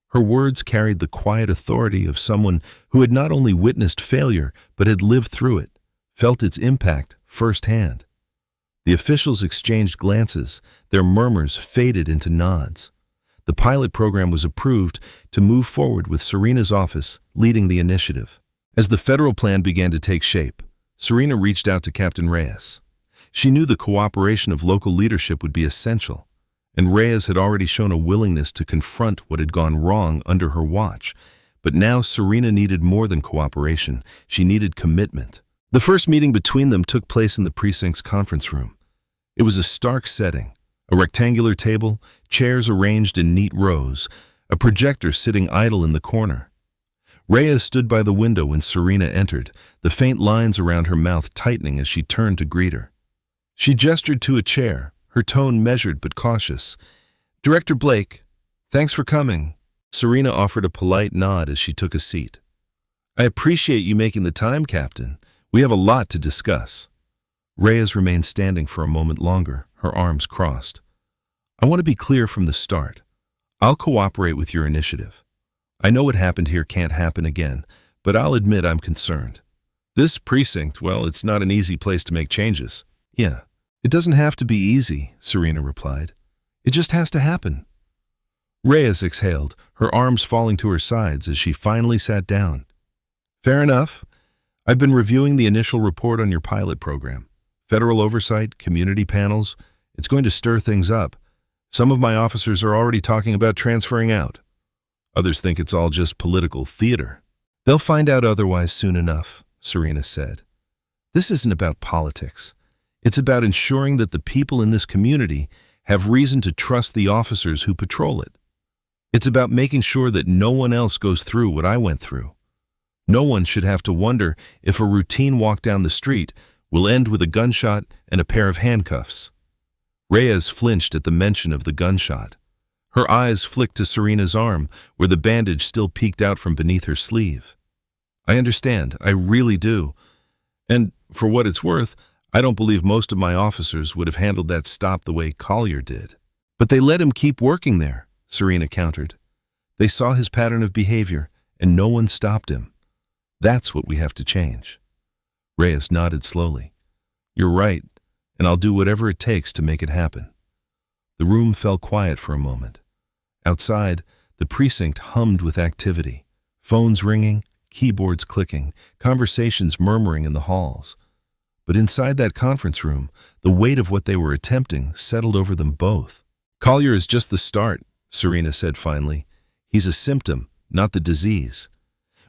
Her words carried the quiet authority of someone who had not only witnessed failure, but had lived through it, felt its impact firsthand. The officials exchanged glances, their murmurs faded into nods. The pilot program was approved to move forward with Serena's office leading the initiative. As the federal plan began to take shape, Serena reached out to Captain Reyes. She knew the cooperation of local leadership would be essential, and Reyes had already shown a willingness to confront what had gone wrong under her watch. But now Serena needed more than cooperation. She needed commitment. The first meeting between them took place in the precinct's conference room. It was a stark setting, a rectangular table, chairs arranged in neat rows, a projector sitting idle in the corner. Reyes stood by the window when Serena entered, the faint lines around her mouth tightening as she turned to greet her. She gestured to a chair, her tone measured but cautious. "Director Blake, thanks for coming." Serena offered a polite nod as she took a seat. "I appreciate you making the time, Captain. We have a lot to discuss." Reyes remained standing for a moment longer, her arms crossed. "I want to be clear from the start. I'll cooperate with your initiative. I know what happened here can't happen again, but I'll admit I'm concerned. This precinct, well, it's not an easy place to make changes." "Yeah, it doesn't have to be easy," Serena replied. "It just has to happen." Reyes exhaled, her arms falling to her sides as she finally sat down. "Fair enough. I've been reviewing the initial report on your pilot program. Federal oversight, community panels, it's going to stir things up. Some of my officers are already talking about transferring out. Others think it's all just political theater." "They'll find out otherwise soon enough," Serena said. "This isn't about politics. It's about ensuring that the people in this community have reason to trust the officers who patrol it. It's about making sure that no one else goes through what I went through. No one should have to wonder if a routine walk down the street will end with a gunshot and a pair of handcuffs." Reyes flinched at the mention of the gunshot. Her eyes flicked to Serena's arm, where the bandage still peeked out from beneath her sleeve. "I understand, I really do. And for what it's worth, I don't believe most of my officers would have handled that stop the way Collier did." "But they let him keep working there," Serena countered. "They saw his pattern of behavior, and no one stopped him. That's what we have to change." Reyes nodded slowly. "You're right, and I'll do whatever it takes to make it happen." The room fell quiet for a moment. Outside, the precinct hummed with activity. Phones ringing, keyboards clicking, conversations murmuring in the halls. But inside that conference room, the weight of what they were attempting settled over them both. "Collier is just the start," Serena said finally. "He's a symptom, not the disease.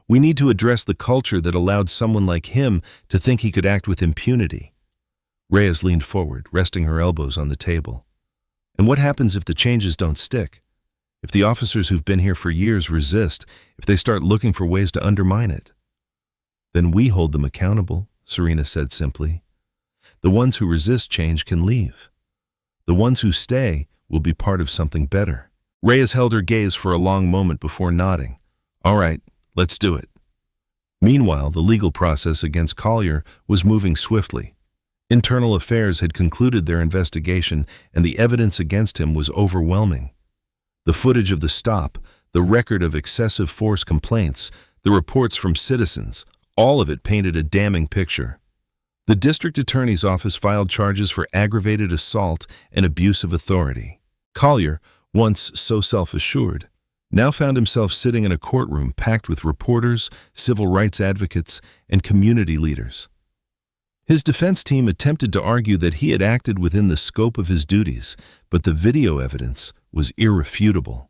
We need to address the culture that allowed someone like him to think he could act with impunity." Reyes leaned forward, resting her elbows on the table. "And what happens if the changes don't stick? If the officers who've been here for years resist, if they start looking for ways to undermine it?" "Then we hold them accountable," Serena said simply. "The ones who resist change can leave. The ones who stay will be part of something better." Reyes held her gaze for a long moment before nodding. "All right, let's do it." Meanwhile, the legal process against Collier was moving swiftly. Internal Affairs had concluded their investigation, and the evidence against him was overwhelming. The footage of the stop, the record of excessive force complaints, the reports from citizens, all of it painted a damning picture. The district attorney's office filed charges for aggravated assault and abuse of authority. Collier, once so self-assured, now found himself sitting in a courtroom packed with reporters, civil rights advocates, and community leaders. His defense team attempted to argue that he had acted within the scope of his duties, but the video evidence was irrefutable.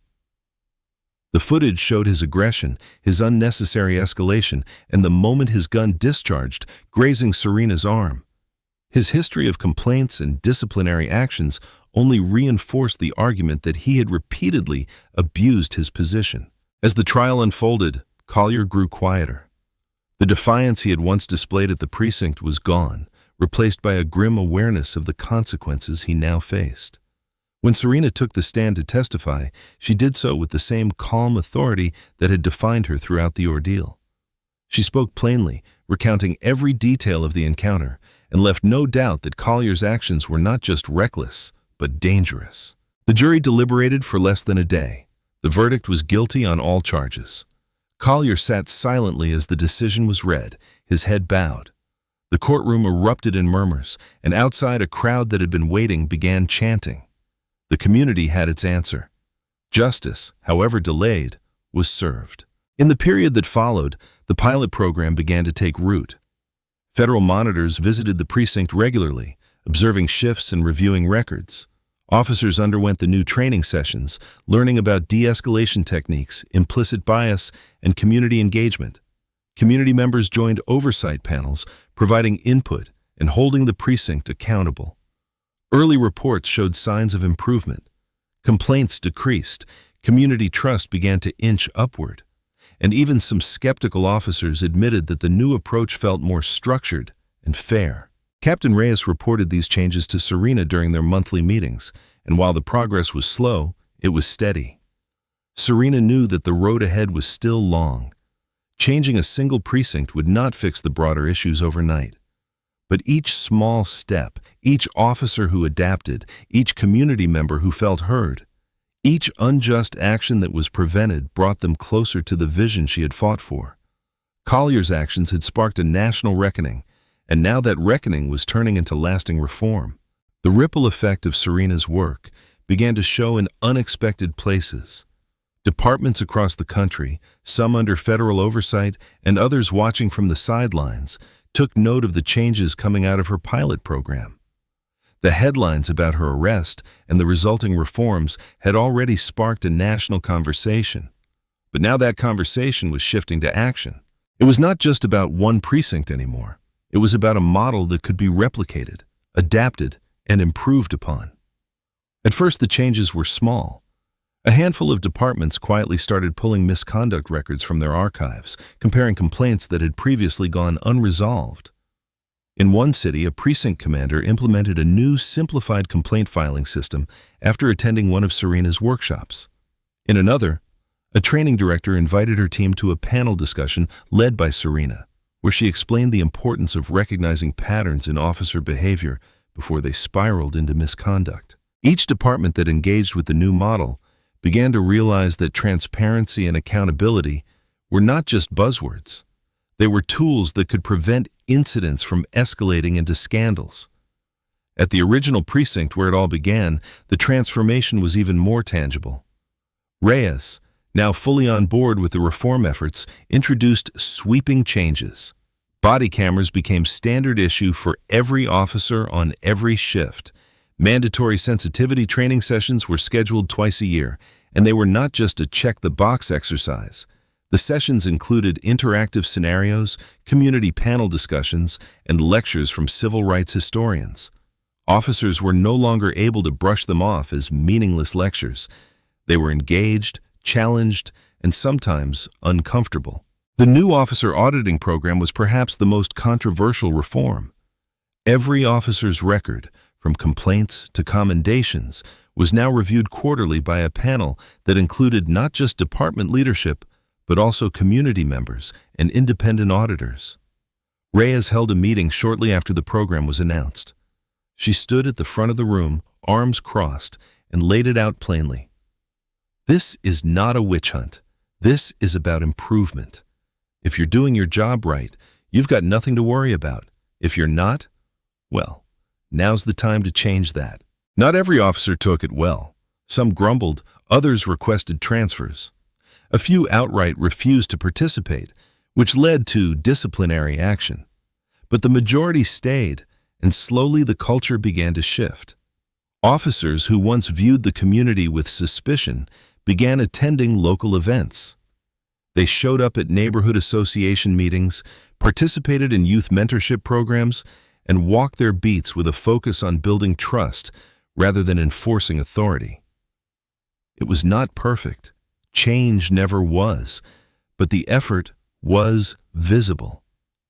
The footage showed his aggression, his unnecessary escalation, and the moment his gun discharged, grazing Serena's arm. His history of complaints and disciplinary actions only reinforced the argument that he had repeatedly abused his position. As the trial unfolded, Collier grew quieter. The defiance he had once displayed at the precinct was gone, replaced by a grim awareness of the consequences he now faced. When Serena took the stand to testify, she did so with the same calm authority that had defined her throughout the ordeal. She spoke plainly, recounting every detail of the encounter, and left no doubt that Collier's actions were not just reckless, but dangerous. The jury deliberated for less than a day. The verdict was guilty on all charges. Collier sat silently as the decision was read, his head bowed. The courtroom erupted in murmurs, and outside a crowd that had been waiting began chanting. The community had its answer. Justice, however delayed, was served. In the period that followed, the pilot program began to take root. Federal monitors visited the precinct regularly, observing shifts and reviewing records. Officers underwent the new training sessions, learning about de-escalation techniques, implicit bias, and community engagement. Community members joined oversight panels, providing input and holding the precinct accountable. Early reports showed signs of improvement. Complaints decreased, community trust began to inch upward, and even some skeptical officers admitted that the new approach felt more structured and fair. Captain Reyes reported these changes to Serena during their monthly meetings, and while the progress was slow, it was steady. Serena knew that the road ahead was still long. Changing a single precinct would not fix the broader issues overnight. But each small step, each officer who adapted, each community member who felt heard, each unjust action that was prevented brought them closer to the vision she had fought for. Collier's actions had sparked a national reckoning, and now that reckoning was turning into lasting reform. The ripple effect of Serena's work began to show in unexpected places. Departments across the country, some under federal oversight and others watching from the sidelines, took note of the changes coming out of her pilot program. The headlines about her arrest and the resulting reforms had already sparked a national conversation. But now that conversation was shifting to action. It was not just about one precinct anymore. It was about a model that could be replicated, adapted, and improved upon. At first, the changes were small. A handful of departments quietly started pulling misconduct records from their archives, comparing complaints that had previously gone unresolved. In one city, a precinct commander implemented a new simplified complaint filing system after attending one of Serena's workshops. In another, a training director invited her team to a panel discussion led by Serena, where she explained the importance of recognizing patterns in officer behavior before they spiraled into misconduct. Each department that engaged with the new model began to realize that transparency and accountability were not just buzzwords. They were tools that could prevent incidents from escalating into scandals. At the original precinct where it all began, the transformation was even more tangible. Reyes, now fully on board with the reform efforts, introduced sweeping changes. Body cameras became standard issue for every officer on every shift. Mandatory sensitivity training sessions were scheduled twice a year, and they were not just a check-the-box exercise. The sessions included interactive scenarios, community panel discussions, and lectures from civil rights historians. Officers were no longer able to brush them off as meaningless lectures. They were engaged, challenged, and sometimes uncomfortable. The new officer auditing program was perhaps the most controversial reform. Every officer's record, from complaints to commendations, was now reviewed quarterly by a panel that included not just department leadership, but also community members and independent auditors. Reyes held a meeting shortly after the program was announced. She stood at the front of the room, arms crossed, and laid it out plainly. This is not a witch hunt. This is about improvement. If you're doing your job right, you've got nothing to worry about. If you're not, well, now's the time to change that. Not every officer took it well. Some grumbled, others requested transfers. A few outright refused to participate, which led to disciplinary action. But the majority stayed, and slowly the culture began to shift. Officers who once viewed the community with suspicion began attending local events. They showed up at neighborhood association meetings, participated in youth mentorship programs, and walked their beats with a focus on building trust rather than enforcing authority. It was not perfect. Change never was, but the effort was visible,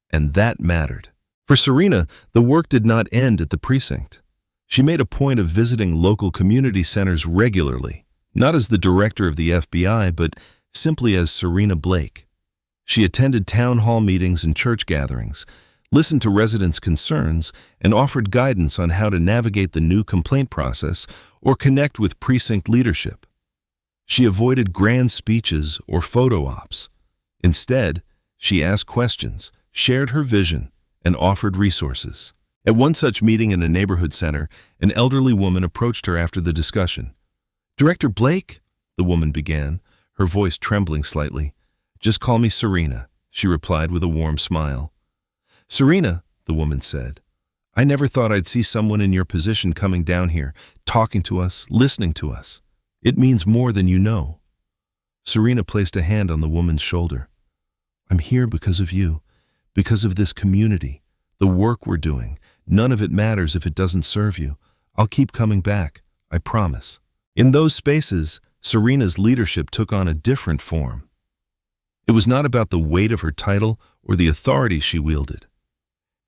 and that mattered. For Serena, the work did not end at the precinct. She made a point of visiting local community centers regularly, not as the director of the FBI, but simply as Serena Blake. She attended town hall meetings and church gatherings, listened to residents' concerns, and offered guidance on how to navigate the new complaint process or connect with precinct leadership. She avoided grand speeches or photo ops. Instead, she asked questions, shared her vision, and offered resources. At one such meeting in a neighborhood center, an elderly woman approached her after the discussion. "Director Blake," the woman began, her voice trembling slightly. "Just call me Serena," she replied with a warm smile. "Serena," the woman said, "I never thought I'd see someone in your position coming down here, talking to us, listening to us. It means more than you know." Serena placed a hand on the woman's shoulder. "I'm here because of you, because of this community," The work we're doing, none of it matters if it doesn't serve you. I'll keep coming back, I promise. In those spaces, Serena's leadership took on a different form. It was not about the weight of her title or the authority she wielded.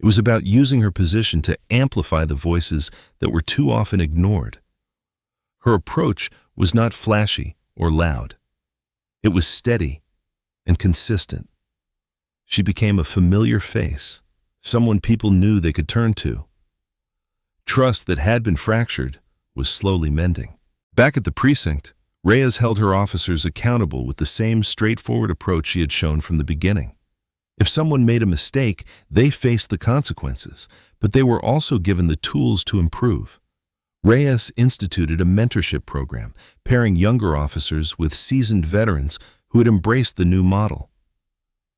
It was about using her position to amplify the voices that were too often ignored. Her approach was not flashy or loud. It was steady and consistent. She became a familiar face, someone people knew they could turn to. Trust that had been fractured was slowly mending. Back at the precinct, Reyes held her officers accountable with the same straightforward approach she had shown from the beginning. If someone made a mistake, they faced the consequences, but they were also given the tools to improve. Reyes instituted a mentorship program, pairing younger officers with seasoned veterans who had embraced the new model.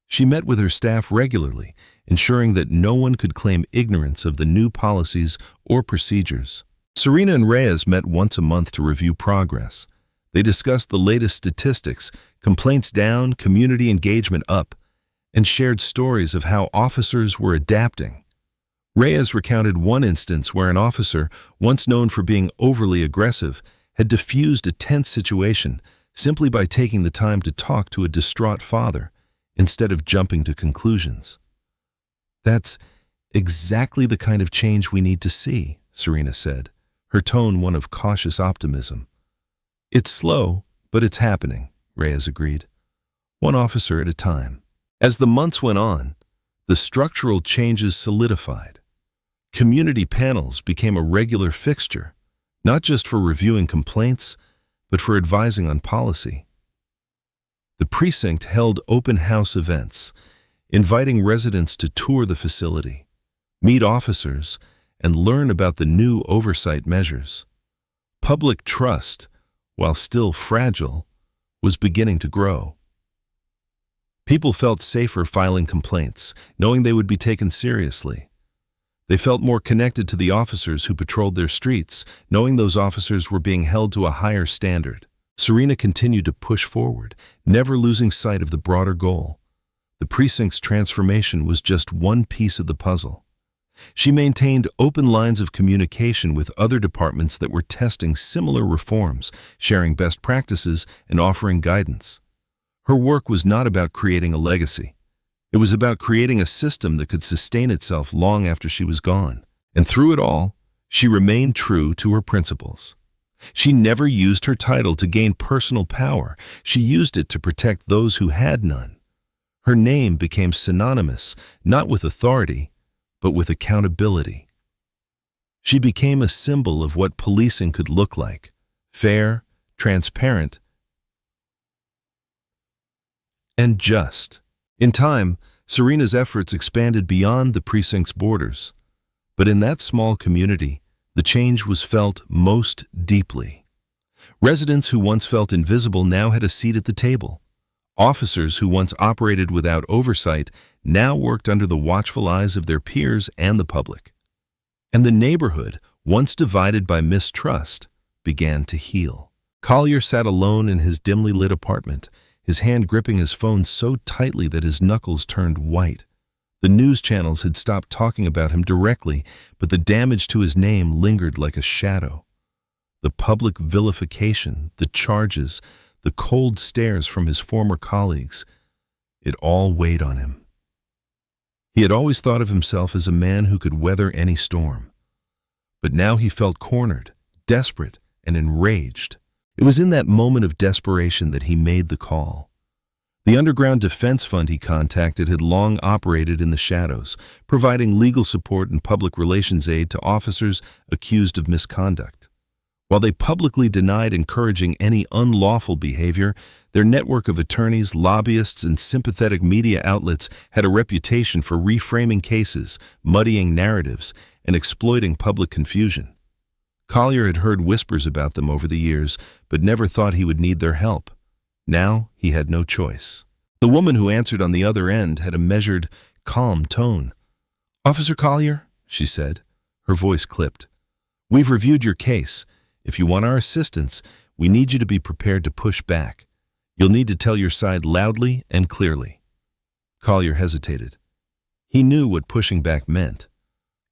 She met with her staff regularly, ensuring that no one could claim ignorance of the new policies or procedures. Serena and Reyes met once a month to review progress. They discussed the latest statistics, complaints down, community engagement up, and shared stories of how officers were adapting. Reyes recounted one instance where an officer, once known for being overly aggressive, had diffused a tense situation simply by taking the time to talk to a distraught father instead of jumping to conclusions. "That's exactly the kind of change we need to see," Serena said, her tone one of cautious optimism. "It's slow, but it's happening," Reyes agreed. "One officer at a time." As the months went on, the structural changes solidified. Community panels became a regular fixture, not just for reviewing complaints, but for advising on policy. The precinct held open house events, inviting residents to tour the facility, meet officers, and learn about the new oversight measures. Public trust, while still fragile, was beginning to grow. People felt safer filing complaints, knowing they would be taken seriously. They felt more connected to the officers who patrolled their streets, knowing those officers were being held to a higher standard. Serena continued to push forward, never losing sight of the broader goal. The precinct's transformation was just one piece of the puzzle. She maintained open lines of communication with other departments that were testing similar reforms, sharing best practices, and offering guidance. Her work was not about creating a legacy. It was about creating a system that could sustain itself long after she was gone. And through it all, she remained true to her principles. She never used her title to gain personal power. She used it to protect those who had none. Her name became synonymous, not with authority, but with accountability. She became a symbol of what policing could look like: fair, transparent, and just. In time, Serena's efforts expanded beyond the precinct's borders. But in that small community, the change was felt most deeply. Residents who once felt invisible now had a seat at the table. Officers who once operated without oversight now worked under the watchful eyes of their peers and the public. And the neighborhood, once divided by mistrust, began to heal. Collier sat alone in his dimly lit apartment, his hand gripping his phone so tightly that his knuckles turned white. The news channels had stopped talking about him directly, but the damage to his name lingered like a shadow. The public vilification, the charges, the cold stares from his former colleagues, it all weighed on him. He had always thought of himself as a man who could weather any storm. But now he felt cornered, desperate, and enraged. It was in that moment of desperation that he made the call. The underground defense fund he contacted had long operated in the shadows, providing legal support and public relations aid to officers accused of misconduct. While they publicly denied encouraging any unlawful behavior, their network of attorneys, lobbyists, and sympathetic media outlets had a reputation for reframing cases, muddying narratives, and exploiting public confusion. Collier had heard whispers about them over the years, but never thought he would need their help. Now he had no choice. The woman who answered on the other end had a measured, calm tone. "Officer Collier," she said, her voice clipped, "we've reviewed your case. If you want our assistance, we need you to be prepared to push back. You'll need to tell your side loudly and clearly." Collier hesitated. He knew what pushing back meant.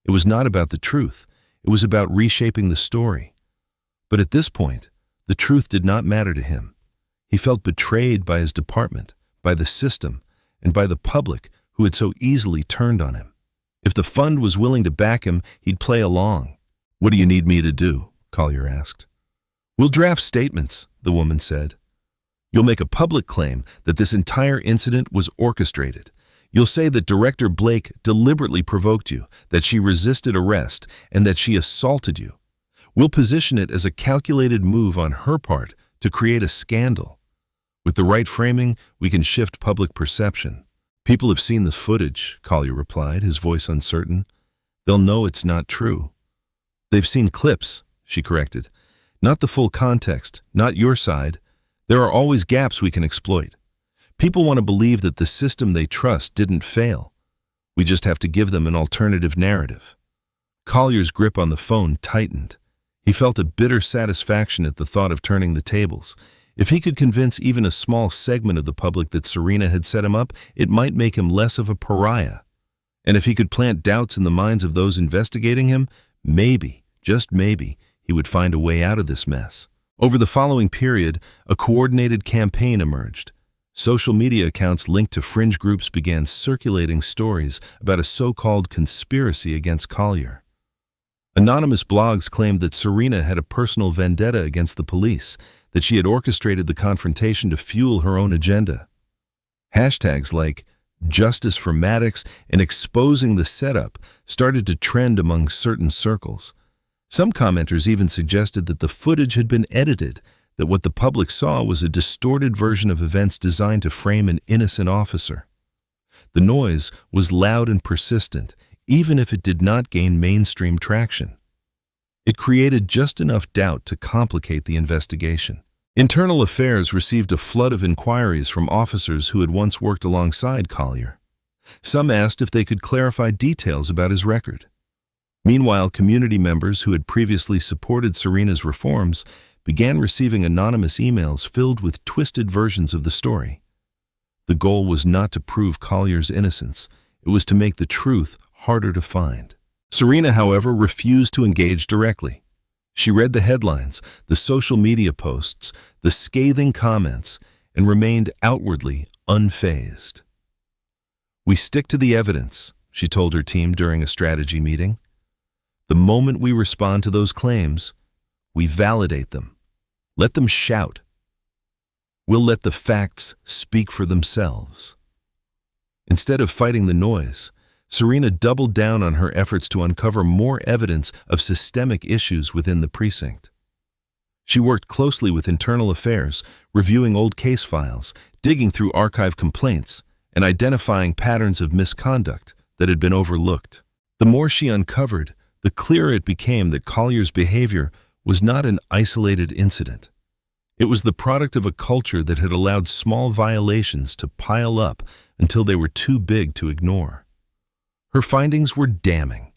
It was not about the truth. It was about reshaping the story. But at this point, the truth did not matter to him. He felt betrayed by his department, by the system, and by the public who had so easily turned on him. If the fund was willing to back him, he'd play along. "What do you need me to do?" Collier asked. "We'll draft statements," the woman said. "You'll make a public claim that this entire incident was orchestrated. You'll say that Director Blake deliberately provoked you, that she resisted arrest, and that she assaulted you. We'll position it as a calculated move on her part to create a scandal. With the right framing, we can shift public perception." "People have seen the footage," Collier replied, his voice uncertain. "They'll know it's not true." "They've seen clips," she corrected. "Not the full context, not your side. There are always gaps we can exploit. People want to believe that the system they trust didn't fail. We just have to give them an alternative narrative." Collier's grip on the phone tightened. He felt a bitter satisfaction at the thought of turning the tables. If he could convince even a small segment of the public that Serena had set him up, it might make him less of a pariah. And if he could plant doubts in the minds of those investigating him, maybe, just maybe, he would find a way out of this mess. Over the following period, a coordinated campaign emerged. Social media accounts linked to fringe groups began circulating stories about a so-called conspiracy against Collier. Anonymous blogs claimed that Serena had a personal vendetta against the police, that she had orchestrated the confrontation to fuel her own agenda. Hashtags like "Justice for Maddox" and "Exposing the Setup" started to trend among certain circles. Some commenters even suggested that the footage had been edited, that what the public saw was a distorted version of events designed to frame an innocent officer. The noise was loud and persistent, even if it did not gain mainstream traction. It created just enough doubt to complicate the investigation. Internal Affairs received a flood of inquiries from officers who had once worked alongside Collier. Some asked if they could clarify details about his record. Meanwhile, community members who had previously supported Serena's reforms began receiving anonymous emails filled with twisted versions of the story. The goal was not to prove Collier's innocence. It was to make the truth harder to find. Serena, however, refused to engage directly. She read the headlines, the social media posts, the scathing comments, and remained outwardly unfazed. "We stick to the evidence," she told her team during a strategy meeting. "The moment we respond to those claims, we validate them. Let them shout. We'll let the facts speak for themselves." Instead of fighting the noise, Serena doubled down on her efforts to uncover more evidence of systemic issues within the precinct. She worked closely with Internal Affairs, reviewing old case files, digging through archive complaints, and identifying patterns of misconduct that had been overlooked. The more she uncovered, the clearer it became that Collier's behavior was not an isolated incident. It was the product of a culture that had allowed small violations to pile up until they were too big to ignore. Her findings were damning.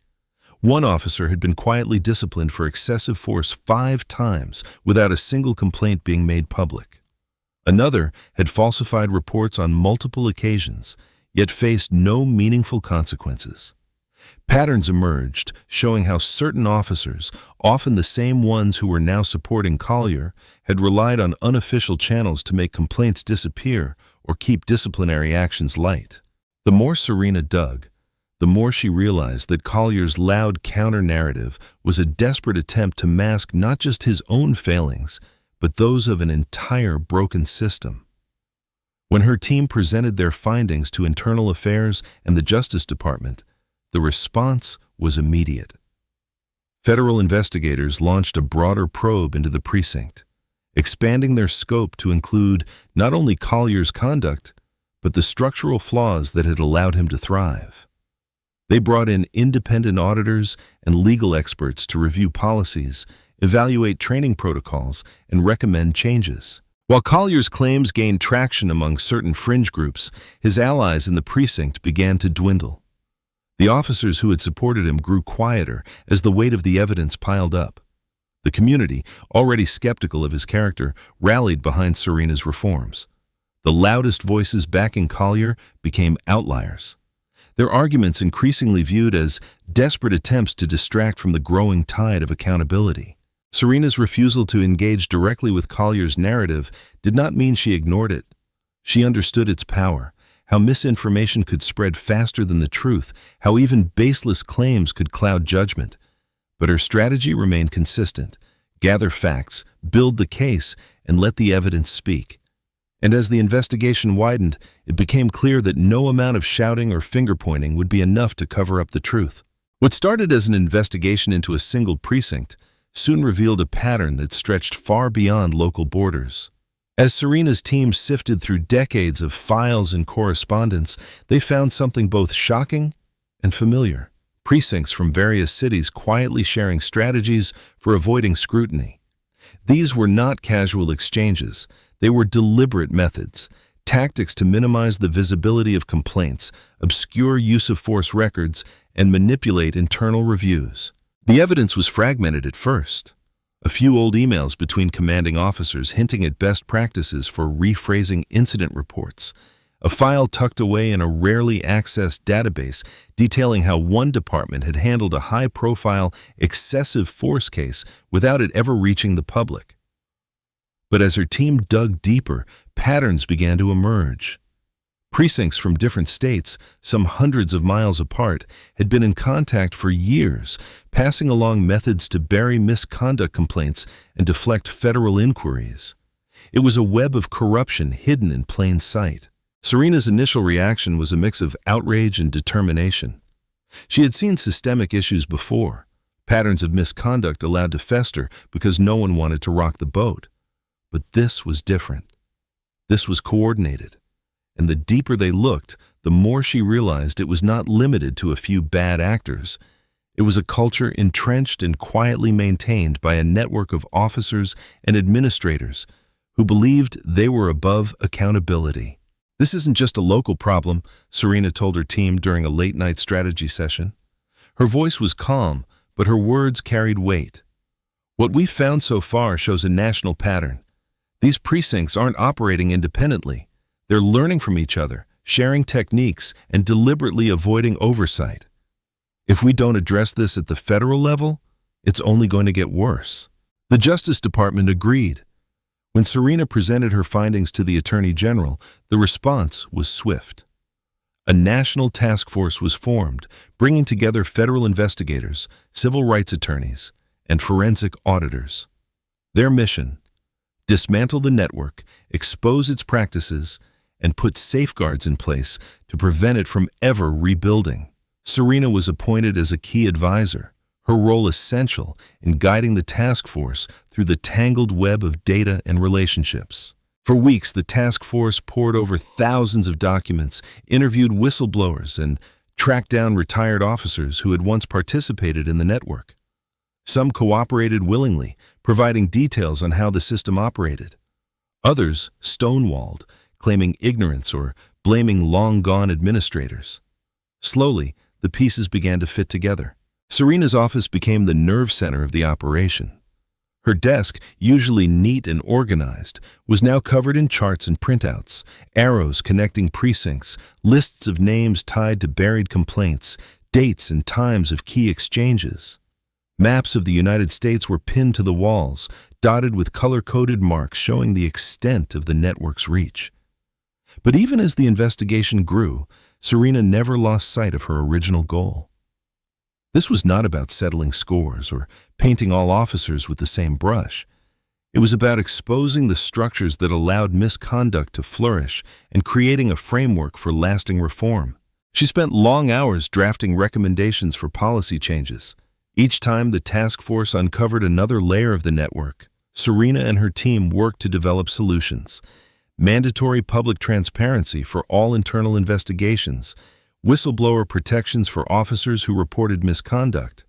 One officer had been quietly disciplined for excessive force 5 times without a single complaint being made public. Another had falsified reports on multiple occasions, yet faced no meaningful consequences. Patterns emerged showing how certain officers, often the same ones who were now supporting Collier, had relied on unofficial channels to make complaints disappear or keep disciplinary actions light. The more Serena dug, the more she realized that Collier's loud counter-narrative was a desperate attempt to mask not just his own failings, but those of an entire broken system. When her team presented their findings to Internal Affairs and the Justice Department, the response was immediate. Federal investigators launched a broader probe into the precinct, expanding their scope to include not only Collier's conduct, but the structural flaws that had allowed him to thrive. They brought in independent auditors and legal experts to review policies, evaluate training protocols, and recommend changes. While Collier's claims gained traction among certain fringe groups, his allies in the precinct began to dwindle. The officers who had supported him grew quieter as the weight of the evidence piled up. The community, already skeptical of his character, rallied behind Serena's reforms. The loudest voices backing Collier became outliers. their arguments increasingly viewed as desperate attempts to distract from the growing tide of accountability. Serena's refusal to engage directly with Collier's narrative did not mean she ignored it. She understood its power, how misinformation could spread faster than the truth, how even baseless claims could cloud judgment. But her strategy remained consistent: gather facts, build the case, and let the evidence speak. And as the investigation widened, it became clear that no amount of shouting or finger-pointing would be enough to cover up the truth. What started as an investigation into a single precinct soon revealed a pattern that stretched far beyond local borders. As Serena's team sifted through decades of files and correspondence, they found something both shocking and familiar: precincts from various cities quietly sharing strategies for avoiding scrutiny. These were not casual exchanges. They were deliberate methods, tactics to minimize the visibility of complaints, obscure use of force records, and manipulate internal reviews. The evidence was fragmented at first. A few old emails between commanding officers hinting at best practices for rephrasing incident reports. A file tucked away in a rarely accessed database detailing how one department had handled a high-profile, excessive force case without it ever reaching the public. But as her team dug deeper, patterns began to emerge. Precincts from different states, some hundreds of miles apart, had been in contact for years, passing along methods to bury misconduct complaints and deflect federal inquiries. It was a web of corruption hidden in plain sight. Serena's initial reaction was a mix of outrage and determination. She had seen systemic issues before, patterns of misconduct allowed to fester because no one wanted to rock the boat. But this was different. This was coordinated. And the deeper they looked, the more she realized it was not limited to a few bad actors. It was a culture entrenched and quietly maintained by a network of officers and administrators who believed they were above accountability. "This isn't just a local problem," Serena told her team during a late-night strategy session. Her voice was calm, but her words carried weight. "What we've found so far shows a national pattern. These precincts aren't operating independently. They're learning from each other, sharing techniques, and deliberately avoiding oversight. If we don't address this at the federal level, it's only going to get worse." The Justice Department agreed. When Serena presented her findings to the Attorney General, the response was swift. A national task force was formed, bringing together federal investigators, civil rights attorneys, and forensic auditors. Their mission: dismantle the network, expose its practices, and put safeguards in place to prevent it from ever rebuilding. Serena was appointed as a key advisor, her role essential in guiding the task force through the tangled web of data and relationships. For weeks, the task force pored over thousands of documents, interviewed whistleblowers, and tracked down retired officers who had once participated in the network. Some cooperated willingly, providing details on how the system operated. Others stonewalled, claiming ignorance or blaming long-gone administrators. Slowly, the pieces began to fit together. Serena's office became the nerve center of the operation. Her desk, usually neat and organized, was now covered in charts and printouts, arrows connecting precincts, lists of names tied to buried complaints, dates and times of key exchanges. Maps of the United States were pinned to the walls, dotted with color-coded marks showing the extent of the network's reach. But even as the investigation grew, Serena never lost sight of her original goal. This was not about settling scores or painting all officers with the same brush. It was about exposing the structures that allowed misconduct to flourish and creating a framework for lasting reform. She spent long hours drafting recommendations for policy changes. Each time the task force uncovered another layer of the network, Serena and her team worked to develop solutions. Mandatory public transparency for all internal investigations, whistleblower protections for officers who reported misconduct,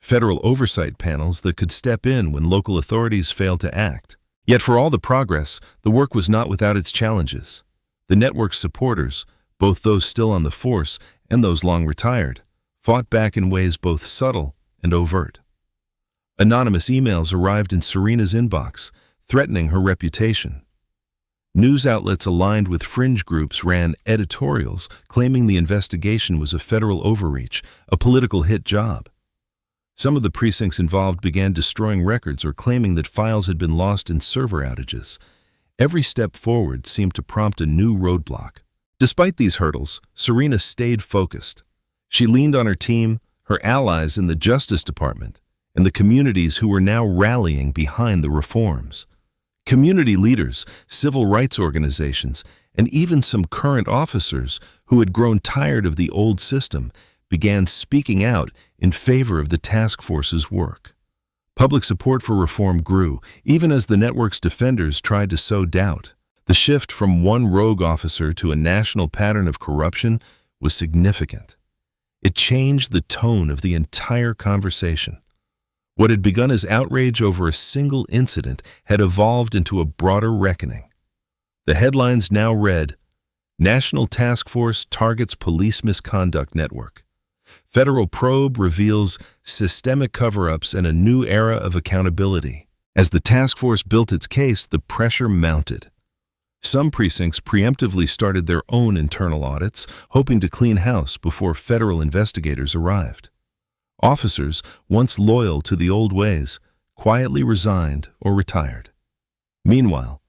federal oversight panels that could step in when local authorities failed to act. Yet for all the progress, the work was not without its challenges. The network's supporters, both those still on the force and those long retired, fought back in ways both subtle and overt. Anonymous emails arrived in Serena's inbox, threatening her reputation. News outlets aligned with fringe groups ran editorials claiming the investigation was a federal overreach, a political hit job. Some of the precincts involved began destroying records or claiming that files had been lost in server outages. Every step forward seemed to prompt a new roadblock. Despite these hurdles, Serena stayed focused. She leaned on her team, her allies in the Justice Department, and the communities who were now rallying behind the reforms. Community leaders, civil rights organizations, and even some current officers who had grown tired of the old system began speaking out in favor of the task force's work. Public support for reform grew, even as the network's defenders tried to sow doubt. The shift from one rogue officer to a national pattern of corruption was significant. It changed the tone of the entire conversation. What had begun as outrage over a single incident had evolved into a broader reckoning. The headlines now read, "National Task Force Targets Police Misconduct Network. Federal Probe Reveals Systemic Cover-Ups and a New Era of Accountability." As the task force built its case, the pressure mounted. Some precincts preemptively started their own internal audits, hoping to clean house before federal investigators arrived. Officers, once loyal to the old ways, quietly resigned or retired. Meanwhile,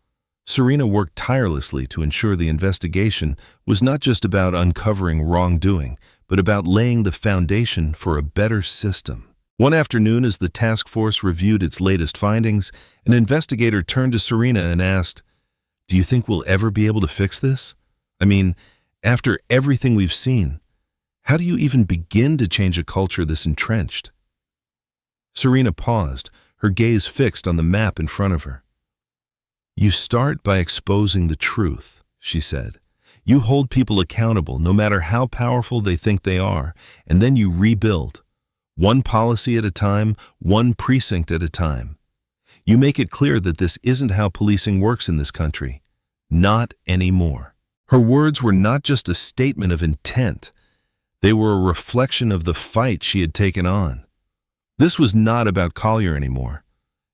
Serena worked tirelessly to ensure the investigation was not just about uncovering wrongdoing, but about laying the foundation for a better system. One afternoon, as the task force reviewed its latest findings, an investigator turned to Serena and asked, "Do you think we'll ever be able to fix this? I mean, after everything we've seen, how do you even begin to change a culture this entrenched?" Serena paused, her gaze fixed on the map in front of her. "You start by exposing the truth," she said. "You hold people accountable no matter how powerful they think they are, and then you rebuild. One policy at a time, one precinct at a time. You make it clear that this isn't how policing works in this country. Not anymore." Her words were not just a statement of intent. They were a reflection of the fight she had taken on. This was not about Collier anymore.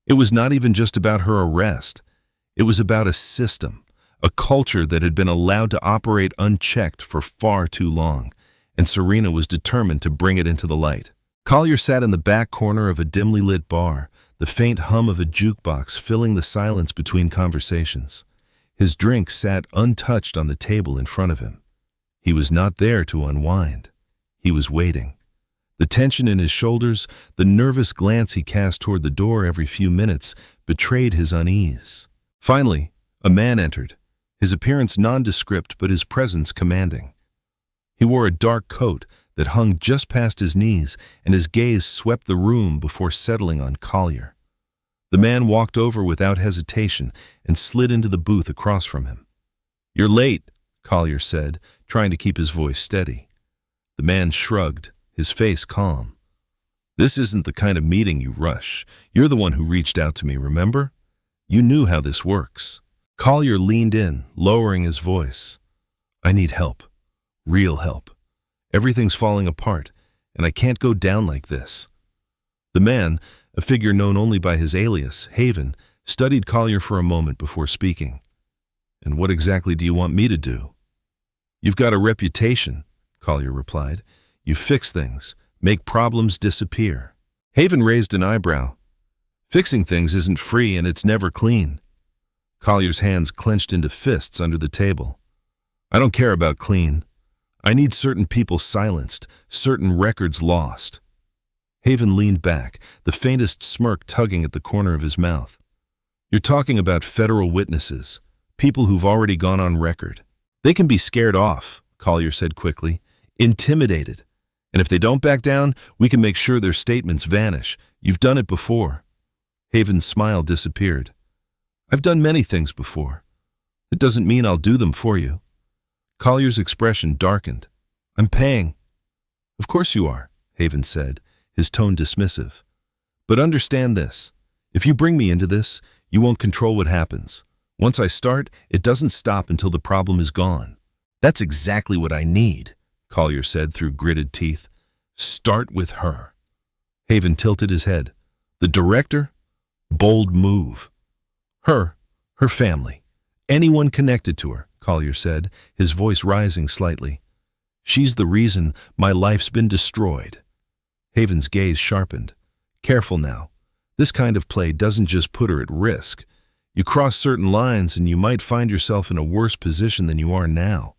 It was not even just about her arrest. It was about a system, a culture that had been allowed to operate unchecked for far too long, and Serena was determined to bring it into the light. Collier sat in the back corner of a dimly lit bar, the faint hum of a jukebox filling the silence between conversations. His drink sat untouched on the table in front of him. He was not there to unwind. He was waiting. The tension in his shoulders, the nervous glance he cast toward the door every few minutes, betrayed his unease. Finally, a man entered, his appearance nondescript but his presence commanding. He wore a dark coat that hung just past his knees, and his gaze swept the room before settling on Collier. The man walked over without hesitation and slid into the booth across from him. "You're late," Collier said, trying to keep his voice steady. The man shrugged, his face calm. "This isn't the kind of meeting you rush. You're the one who reached out to me, remember? You knew how this works." Collier leaned in, lowering his voice. "I need help. Real help. Everything's falling apart, and I can't go down like this." The man, a figure known only by his alias, Haven, studied Collier for a moment before speaking. "And what exactly do you want me to do?" "You've got a reputation," Collier replied. "You fix things, make problems disappear." Haven raised an eyebrow. "Fixing things isn't free and it's never clean." Collier's hands clenched into fists under the table. "I don't care about clean. I need certain people silenced, certain records lost." Haven leaned back, the faintest smirk tugging at the corner of his mouth. "You're talking about federal witnesses, people who've already gone on record. They can be scared off," Collier said quickly, "intimidated. And if they don't back down, we can make sure their statements vanish. You've done it before." Haven's smile disappeared. "I've done many things before. It doesn't mean I'll do them for you." Collier's expression darkened. "I'm paying." "Of course you are," Haven said, his tone dismissive. "But understand this. If you bring me into this, you won't control what happens. Once I start, it doesn't stop until the problem is gone." "That's exactly what I need," Collier said through gritted teeth. "Start with her." Haven tilted his head. "The director? Bold move. Her family. Anyone connected to her, Collier said, his voice rising slightly. She's the reason my life's been destroyed. Haven's gaze sharpened. Careful now. This kind of play doesn't just put her at risk. You cross certain lines and you might find yourself in a worse position than you are now.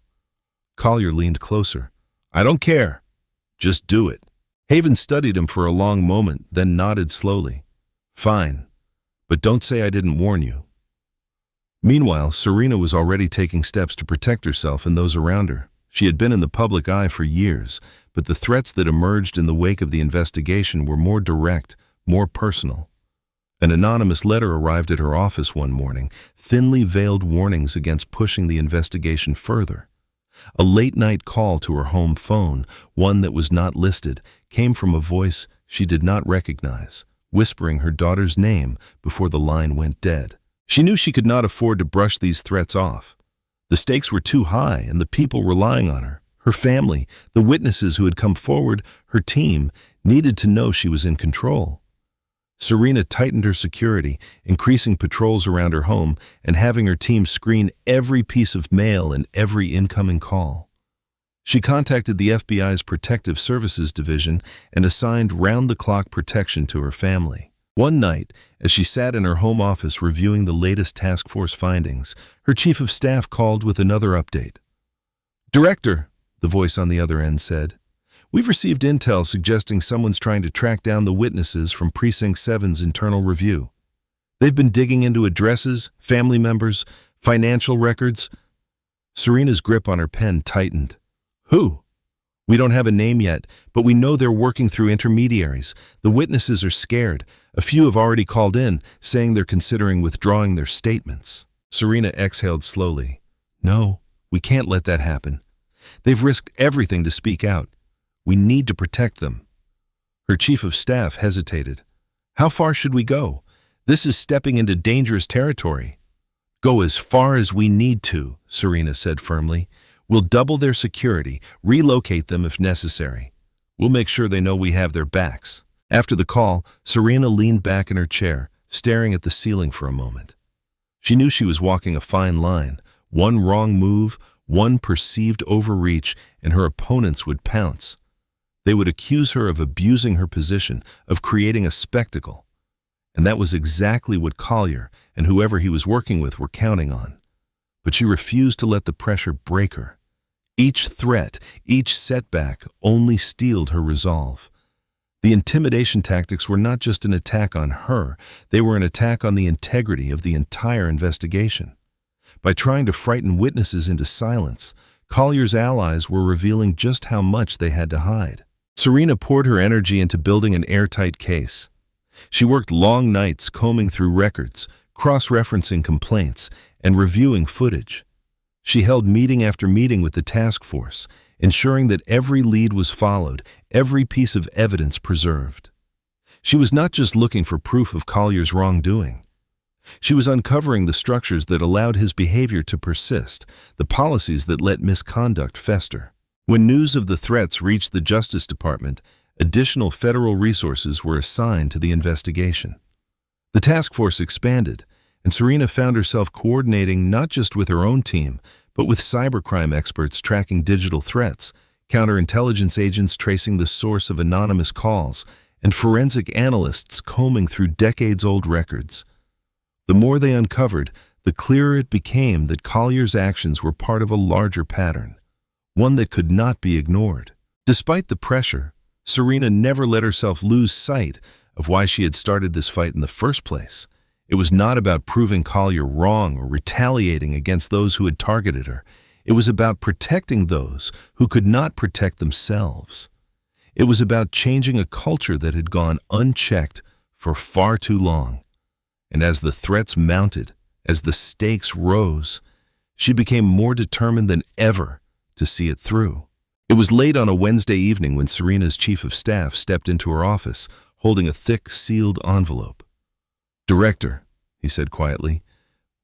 Collier leaned closer. I don't care. Just do it. Haven studied him for a long moment, then nodded slowly. Fine, but don't say I didn't warn you. Meanwhile, Serena was already taking steps to protect herself and those around her. She had been in the public eye for years, but the threats that emerged in the wake of the investigation were more direct, more personal. An anonymous letter arrived at her office one morning, thinly veiled warnings against pushing the investigation further. A late-night call to her home phone, one that was not listed, came from a voice she did not recognize, whispering her daughter's name before the line went dead. She knew she could not afford to brush these threats off. The stakes were too high, and the people relying on her, her family, the witnesses who had come forward, her team, needed to know she was in control. Serena tightened her security, increasing patrols around her home and having her team screen every piece of mail and every incoming call. She contacted the FBI's Protective Services Division and assigned round-the-clock protection to her family. One night, as she sat in her home office reviewing the latest task force findings, her chief of staff called with another update. Director, the voice on the other end said, we've received intel suggesting someone's trying to track down the witnesses from Precinct 7's internal review. They've been digging into addresses, family members, financial records. Serena's grip on her pen tightened. Who? We don't have a name yet, but we know they're working through intermediaries. The witnesses are scared. A few have already called in, saying they're considering withdrawing their statements. Serena exhaled slowly. No, we can't let that happen. They've risked everything to speak out. We need to protect them. Her chief of staff hesitated. How far should we go? This is stepping into dangerous territory. Go as far as we need to, Serena said firmly. We'll double their security, relocate them if necessary. We'll make sure they know we have their backs. After the call, Serena leaned back in her chair, staring at the ceiling for a moment. She knew she was walking a fine line. One wrong move, one perceived overreach, and her opponents would pounce. They would accuse her of abusing her position, of creating a spectacle. And that was exactly what Collier and whoever he was working with were counting on. But she refused to let the pressure break her. Each threat, each setback only steeled her resolve. The intimidation tactics were not just an attack on her, they were an attack on the integrity of the entire investigation. By trying to frighten witnesses into silence, Collier's allies were revealing just how much they had to hide. Serena poured her energy into building an airtight case. She worked long nights combing through records, cross-referencing complaints, and reviewing footage. She held meeting after meeting with the task force, ensuring that every lead was followed, every piece of evidence preserved. She was not just looking for proof of Collier's wrongdoing. She was uncovering the structures that allowed his behavior to persist, the policies that let misconduct fester. When news of the threats reached the Justice Department, additional federal resources were assigned to the investigation. The task force expanded, and Serena found herself coordinating not just with her own team, but with cybercrime experts tracking digital threats, counterintelligence agents tracing the source of anonymous calls, and forensic analysts combing through decades-old records. The more they uncovered, the clearer it became that Collier's actions were part of a larger pattern, one that could not be ignored. Despite the pressure, Serena never let herself lose sight of why she had started this fight in the first place. It was not about proving Collier wrong or retaliating against those who had targeted her. It was about protecting those who could not protect themselves. It was about changing a culture that had gone unchecked for far too long. And as the threats mounted, as the stakes rose, she became more determined than ever to see it through. It was late on a Wednesday evening when Serena's chief of staff stepped into her office, holding a thick, sealed envelope. "Director," he said quietly,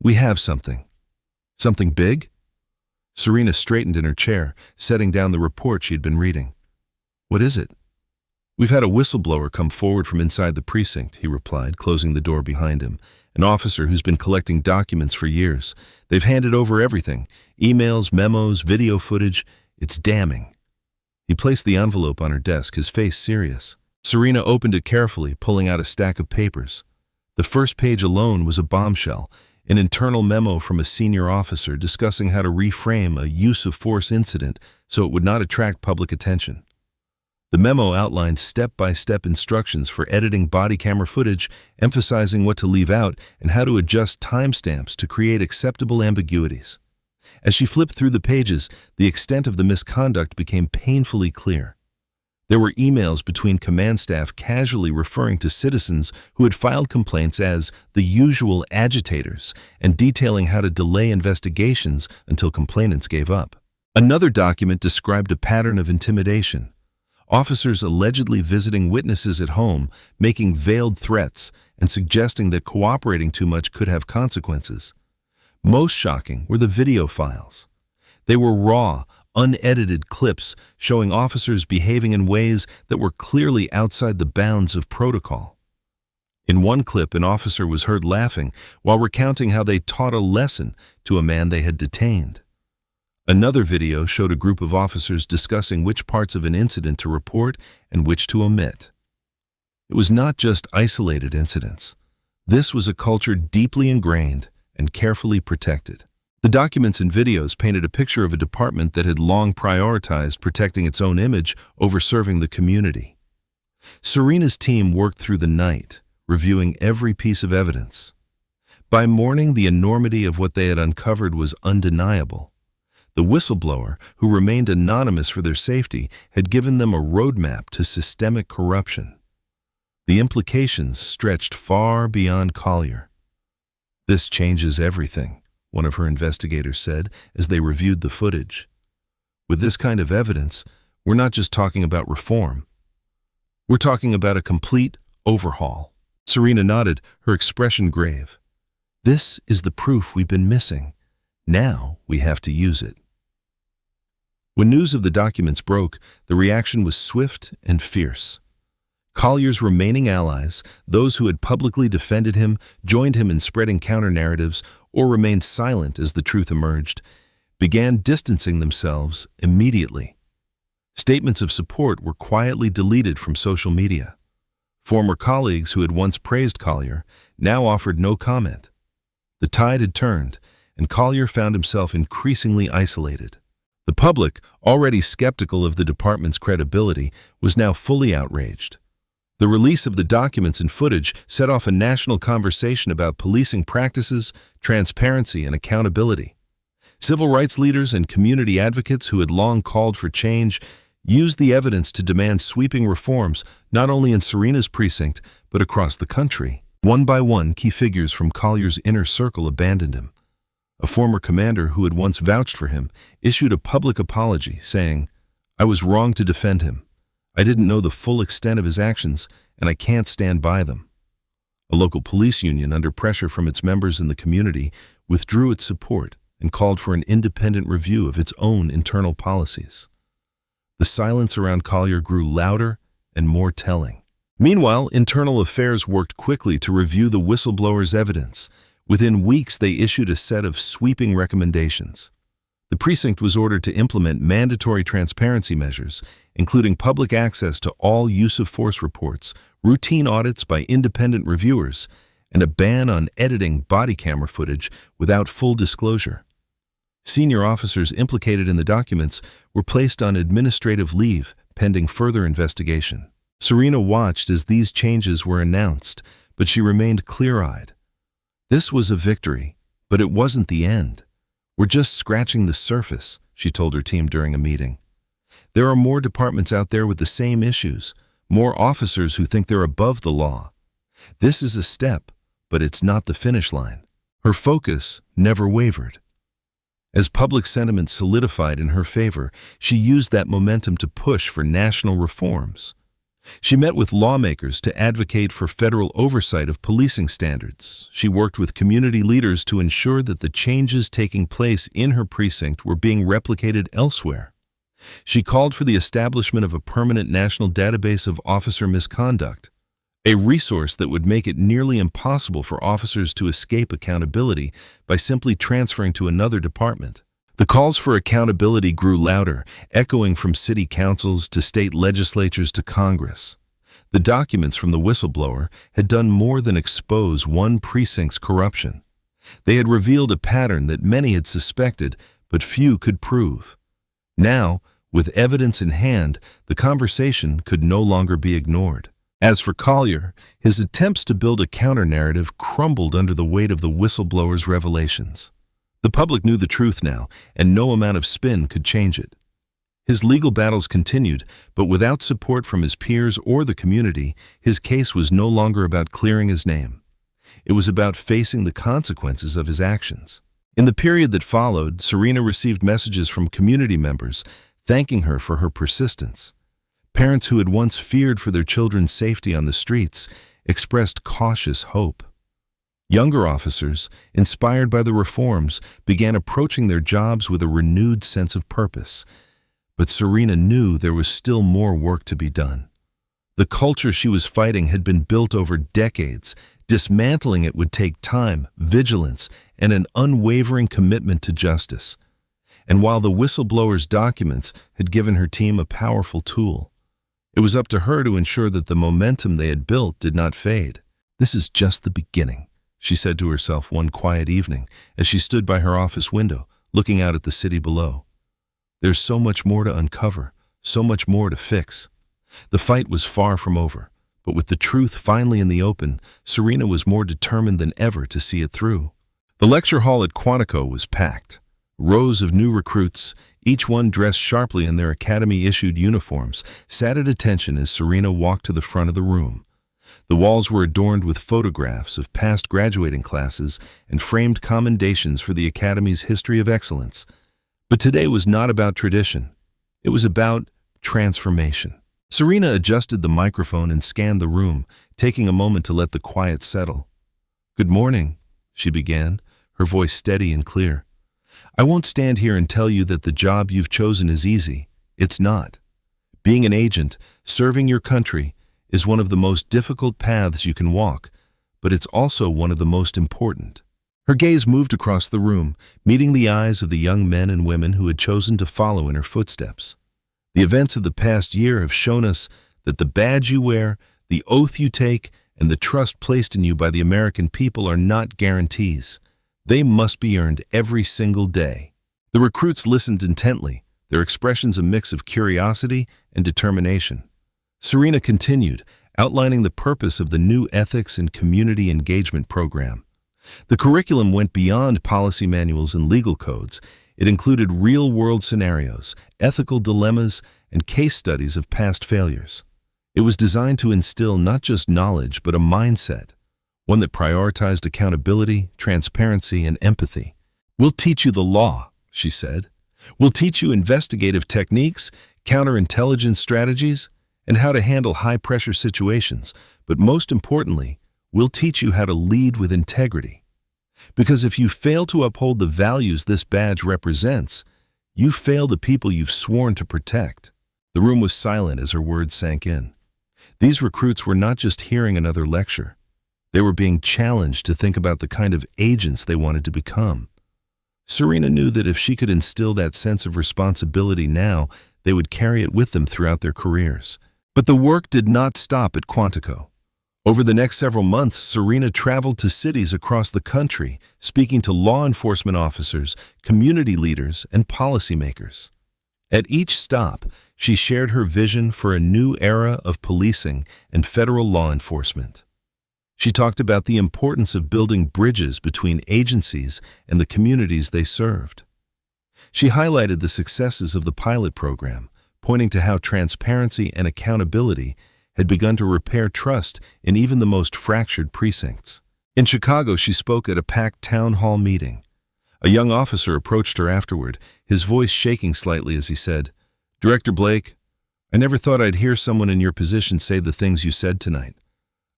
"we have something." "Something big?" Serena straightened in her chair, setting down the report she had been reading. "What is it?" "We've had a whistleblower come forward from inside the precinct," he replied, closing the door behind him. "An officer who's been collecting documents for years. They've handed over everything. Emails, memos, video footage. It's damning." He placed the envelope on her desk, his face serious. Serena opened it carefully, pulling out a stack of papers. The first page alone was a bombshell, an internal memo from a senior officer discussing how to reframe a use-of-force incident so it would not attract public attention. The memo outlined step-by-step instructions for editing body camera footage, emphasizing what to leave out and how to adjust timestamps to create acceptable ambiguities. As she flipped through the pages, the extent of the misconduct became painfully clear. There were emails between command staff casually referring to citizens who had filed complaints as the usual agitators and detailing how to delay investigations until complainants gave up. Another document described a pattern of intimidation. Officers allegedly visiting witnesses at home, making veiled threats, and suggesting that cooperating too much could have consequences. Most shocking were the video files. They were raw, unedited clips showing officers behaving in ways that were clearly outside the bounds of protocol. In one clip, an officer was heard laughing while recounting how they taught a lesson to a man they had detained. Another video showed a group of officers discussing which parts of an incident to report and which to omit. It was not just isolated incidents. This was a culture deeply ingrained and carefully protected. The documents and videos painted a picture of a department that had long prioritized protecting its own image over serving the community. Serena's team worked through the night, reviewing every piece of evidence. By morning, the enormity of what they had uncovered was undeniable. The whistleblower, who remained anonymous for their safety, had given them a roadmap to systemic corruption. The implications stretched far beyond Collier. "This changes everything," one of her investigators said as they reviewed the footage. "With this kind of evidence, we're not just talking about reform. We're talking about a complete overhaul." Serena nodded, her expression grave. "This is the proof we've been missing. Now we have to use it." When news of the documents broke, the reaction was swift and fierce. Collier's remaining allies, those who had publicly defended him, joined him in spreading counter-narratives, or remained silent as the truth emerged, began distancing themselves immediately. Statements of support were quietly deleted from social media. Former colleagues who had once praised Collier now offered no comment. The tide had turned, and Collier found himself increasingly isolated. The public, already skeptical of the department's credibility, was now fully outraged. The release of the documents and footage set off a national conversation about policing practices, transparency, and accountability. Civil rights leaders and community advocates who had long called for change used the evidence to demand sweeping reforms not only in Serena's precinct, but across the country. One by one, key figures from Collier's inner circle abandoned him. A former commander who had once vouched for him issued a public apology, saying, "I was wrong to defend him. I didn't know the full extent of his actions, and I can't stand by them." A local police union, under pressure from its members in the community, withdrew its support and called for an independent review of its own internal policies. The silence around Collier grew louder and more telling. Meanwhile, Internal Affairs worked quickly to review the whistleblower's evidence. Within weeks, they issued a set of sweeping recommendations. The precinct was ordered to implement mandatory transparency measures, including public access to all use-of-force reports, routine audits by independent reviewers, and a ban on editing body camera footage without full disclosure. Senior officers implicated in the documents were placed on administrative leave pending further investigation. Serena watched as these changes were announced, but she remained clear-eyed. This was a victory, but it wasn't the end. "We're just scratching the surface," she told her team during a meeting. "There are more departments out there with the same issues, more officers who think they're above the law. This is a step, but it's not the finish line." Her focus never wavered. As public sentiment solidified in her favor, she used that momentum to push for national reforms. She met with lawmakers to advocate for federal oversight of policing standards. She worked with community leaders to ensure that the changes taking place in her precinct were being replicated elsewhere. She called for the establishment of a permanent national database of officer misconduct, a resource that would make it nearly impossible for officers to escape accountability by simply transferring to another department. The calls for accountability grew louder, echoing from city councils to state legislatures to Congress. The documents from the whistleblower had done more than expose one precinct's corruption. They had revealed a pattern that many had suspected, but few could prove. Now, with evidence in hand, the conversation could no longer be ignored. As for Collier, his attempts to build a counter-narrative crumbled under the weight of the whistleblower's revelations. The public knew the truth now, and no amount of spin could change it. His legal battles continued, but without support from his peers or the community, his case was no longer about clearing his name. It was about facing the consequences of his actions. In the period that followed, Serena received messages from community members thanking her for her persistence. Parents who had once feared for their children's safety on the streets expressed cautious hope. Younger officers, inspired by the reforms, began approaching their jobs with a renewed sense of purpose. But Serena knew there was still more work to be done. The culture she was fighting had been built over decades. Dismantling it would take time, vigilance, and an unwavering commitment to justice. And while the whistleblower's documents had given her team a powerful tool, it was up to her to ensure that the momentum they had built did not fade. "This is just the beginning," she said to herself one quiet evening as she stood by her office window, looking out at the city below. "There's so much more to uncover, so much more to fix." The fight was far from over, but with the truth finally in the open, Serena was more determined than ever to see it through. The lecture hall at Quantico was packed. Rows of new recruits, each one dressed sharply in their academy-issued uniforms, sat at attention as Serena walked to the front of the room. The walls were adorned with photographs of past graduating classes and framed commendations for the Academy's history of excellence. But today was not about tradition. It was about transformation. Serena adjusted the microphone and scanned the room, taking a moment to let the quiet settle. "Good morning," she began, her voice steady and clear. "I won't stand here and tell you that the job you've chosen is easy. It's not. Being an agent, serving your country, is one of the most difficult paths you can walk, but it's also one of the most important." Her gaze moved across the room, meeting the eyes of the young men and women who had chosen to follow in her footsteps. The events of the past year have shown us that the badge you wear, the oath you take, and the trust placed in you by the American people are not guarantees. They must be earned every single day. The recruits listened intently, their expressions a mix of curiosity and determination. Serena continued, outlining the purpose of the new ethics and community engagement program. The curriculum went beyond policy manuals and legal codes. It included real-world scenarios, ethical dilemmas, and case studies of past failures. It was designed to instill not just knowledge, but a mindset, one that prioritized accountability, transparency, and empathy. "We'll teach you the law," she said. "We'll teach you investigative techniques, counterintelligence strategies, and how to handle high-pressure situations. But most importantly, we'll teach you how to lead with integrity. Because if you fail to uphold the values this badge represents, you fail the people you've sworn to protect." The room was silent as her words sank in. These recruits were not just hearing another lecture. They were being challenged to think about the kind of agents they wanted to become. Serena knew that if she could instill that sense of responsibility now, they would carry it with them throughout their careers. But the work did not stop at Quantico. Over the next several months, Serena traveled to cities across the country, speaking to law enforcement officers, community leaders, and policymakers. At each stop, she shared her vision for a new era of policing and federal law enforcement. She talked about the importance of building bridges between agencies and the communities they served. She highlighted the successes of the pilot program, pointing to how transparency and accountability had begun to repair trust in even the most fractured precincts. In Chicago, she spoke at a packed town hall meeting. A young officer approached her afterward, his voice shaking slightly as he said, "Director Blake, I never thought I'd hear someone in your position say the things you said tonight.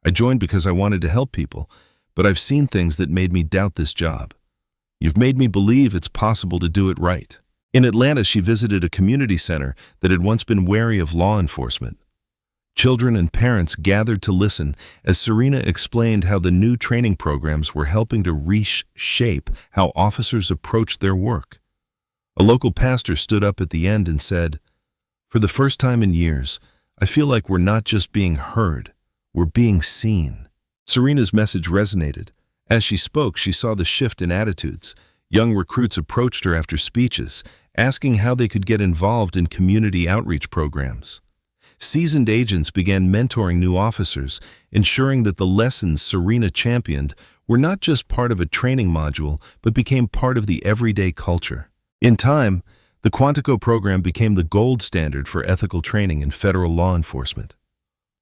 I joined because I wanted to help people, but I've seen things that made me doubt this job. You've made me believe it's possible to do it right." In Atlanta, she visited a community center that had once been wary of law enforcement. Children and parents gathered to listen as Serena explained how the new training programs were helping to reshape how officers approached their work. A local pastor stood up at the end and said, "For the first time in years, I feel like we're not just being heard, we're being seen." Serena's message resonated. As she spoke, she saw the shift in attitudes. Young recruits approached her after speeches, asking how they could get involved in community outreach programs. Seasoned agents began mentoring new officers, ensuring that the lessons Serena championed were not just part of a training module, but became part of the everyday culture. In time, the Quantico program became the gold standard for ethical training in federal law enforcement.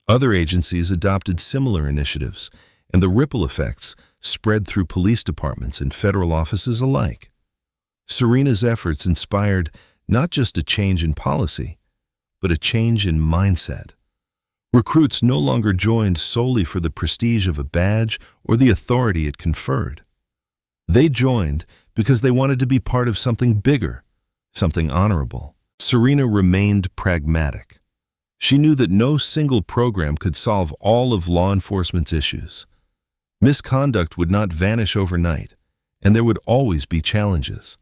Other agencies adopted similar initiatives, and the ripple effects spread through police departments and federal offices alike. Serena's efforts inspired not just a change in policy, but a change in mindset. Recruits no longer joined solely for the prestige of a badge or the authority it conferred. They joined because they wanted to be part of something bigger, something honorable. Serena remained pragmatic. She knew that no single program could solve all of law enforcement's issues. Misconduct would not vanish overnight, and there would always be challenges.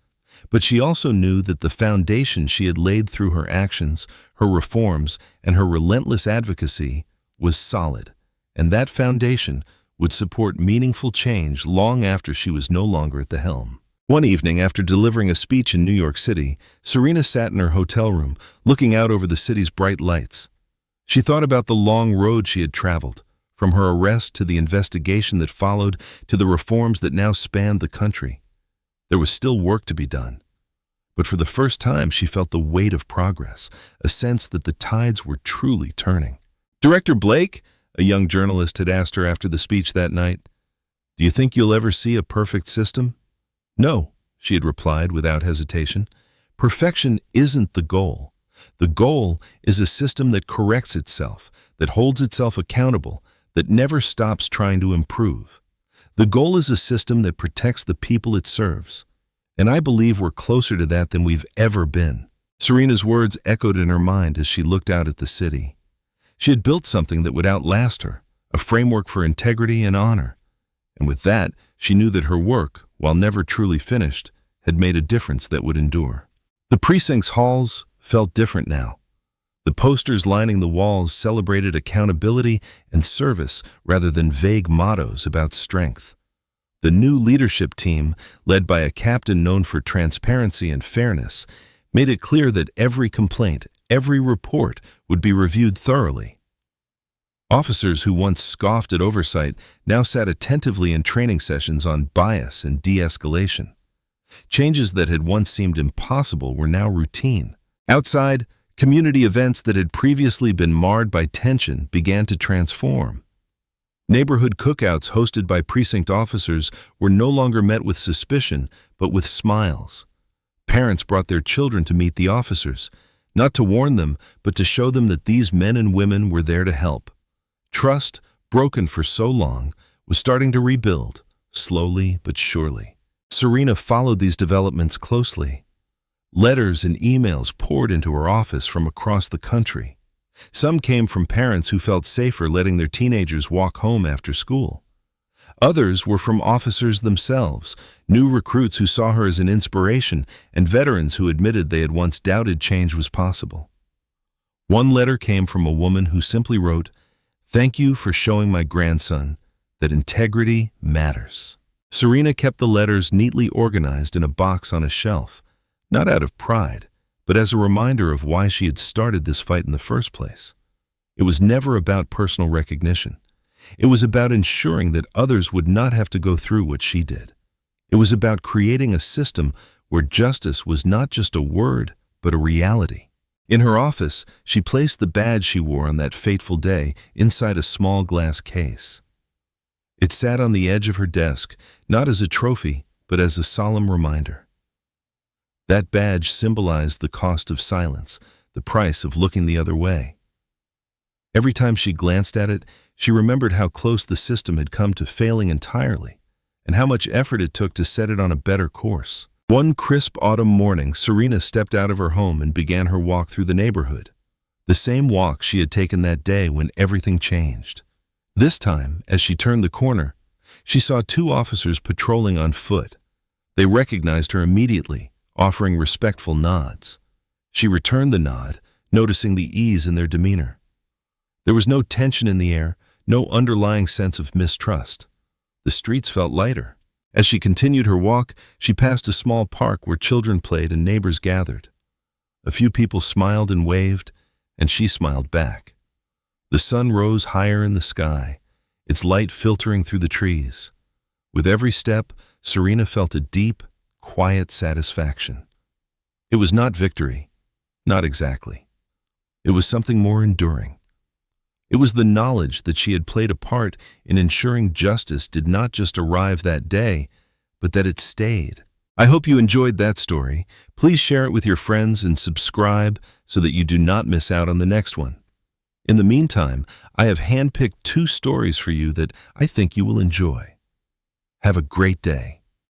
But she also knew that the foundation she had laid through her actions, her reforms, and her relentless advocacy was solid, and that foundation would support meaningful change long after she was no longer at the helm. One evening, after delivering a speech in New York City, Serena sat in her hotel room, looking out over the city's bright lights. She thought about the long road she had traveled, from her arrest to the investigation that followed to the reforms that now spanned the country. There was still work to be done. But for the first time, she felt the weight of progress, a sense that the tides were truly turning. "Director Blake," a young journalist had asked her after the speech that night, "do you think you'll ever see a perfect system?" "No," she had replied without hesitation. "Perfection isn't the goal. The goal is a system that corrects itself, that holds itself accountable, that never stops trying to improve. The goal is a system that protects the people it serves. And I believe we're closer to that than we've ever been." Serena's words echoed in her mind as she looked out at the city. She had built something that would outlast her, a framework for integrity and honor. And with that, she knew that her work, while never truly finished, had made a difference that would endure. The precinct's halls felt different now. The posters lining the walls celebrated accountability and service rather than vague mottos about strength. The new leadership team, led by a captain known for transparency and fairness, made it clear that every complaint, every report would be reviewed thoroughly. Officers who once scoffed at oversight now sat attentively in training sessions on bias and de-escalation. Changes that had once seemed impossible were now routine. Outside, community events that had previously been marred by tension began to transform. Neighborhood cookouts hosted by precinct officers were no longer met with suspicion, but with smiles. Parents brought their children to meet the officers, not to warn them, but to show them that these men and women were there to help. Trust, broken for so long, was starting to rebuild, slowly but surely. Serena followed these developments closely. Letters and emails poured into her office from across the country. Some came from parents who felt safer letting their teenagers walk home after school. Others were from officers themselves, new recruits who saw her as an inspiration, and veterans who admitted they had once doubted change was possible. One letter came from a woman who simply wrote, "Thank you for showing my grandson that integrity matters." Serena kept the letters neatly organized in a box on a shelf, not out of pride, but as a reminder of why she had started this fight in the first place. It was never about personal recognition. It was about ensuring that others would not have to go through what she did. It was about creating a system where justice was not just a word, but a reality. In her office, she placed the badge she wore on that fateful day inside a small glass case. It sat on the edge of her desk, not as a trophy, but as a solemn reminder. That badge symbolized the cost of silence, the price of looking the other way. Every time she glanced at it, she remembered how close the system had come to failing entirely, and how much effort it took to set it on a better course. One crisp autumn morning, Serena stepped out of her home and began her walk through the neighborhood. The same walk she had taken that day when everything changed. This time, as she turned the corner, she saw two officers patrolling on foot. They recognized her immediately, offering respectful nods. She returned the nod, noticing the ease in their demeanor. There was no tension in the air, no underlying sense of mistrust. The streets felt lighter. As she continued her walk, she passed a small park where children played and neighbors gathered. A few people smiled and waved, and she smiled back. The sun rose higher in the sky, its light filtering through the trees. With every step, Serena felt a deep, quiet satisfaction. It was not victory, not exactly. It was something more enduring. It was the knowledge that she had played a part in ensuring justice did not just arrive that day, but that it stayed. I hope you enjoyed that story. Please share it with your friends and subscribe so that you do not miss out on the next one. In the meantime, I have handpicked 2 stories for you that I think you will enjoy. Have a great day.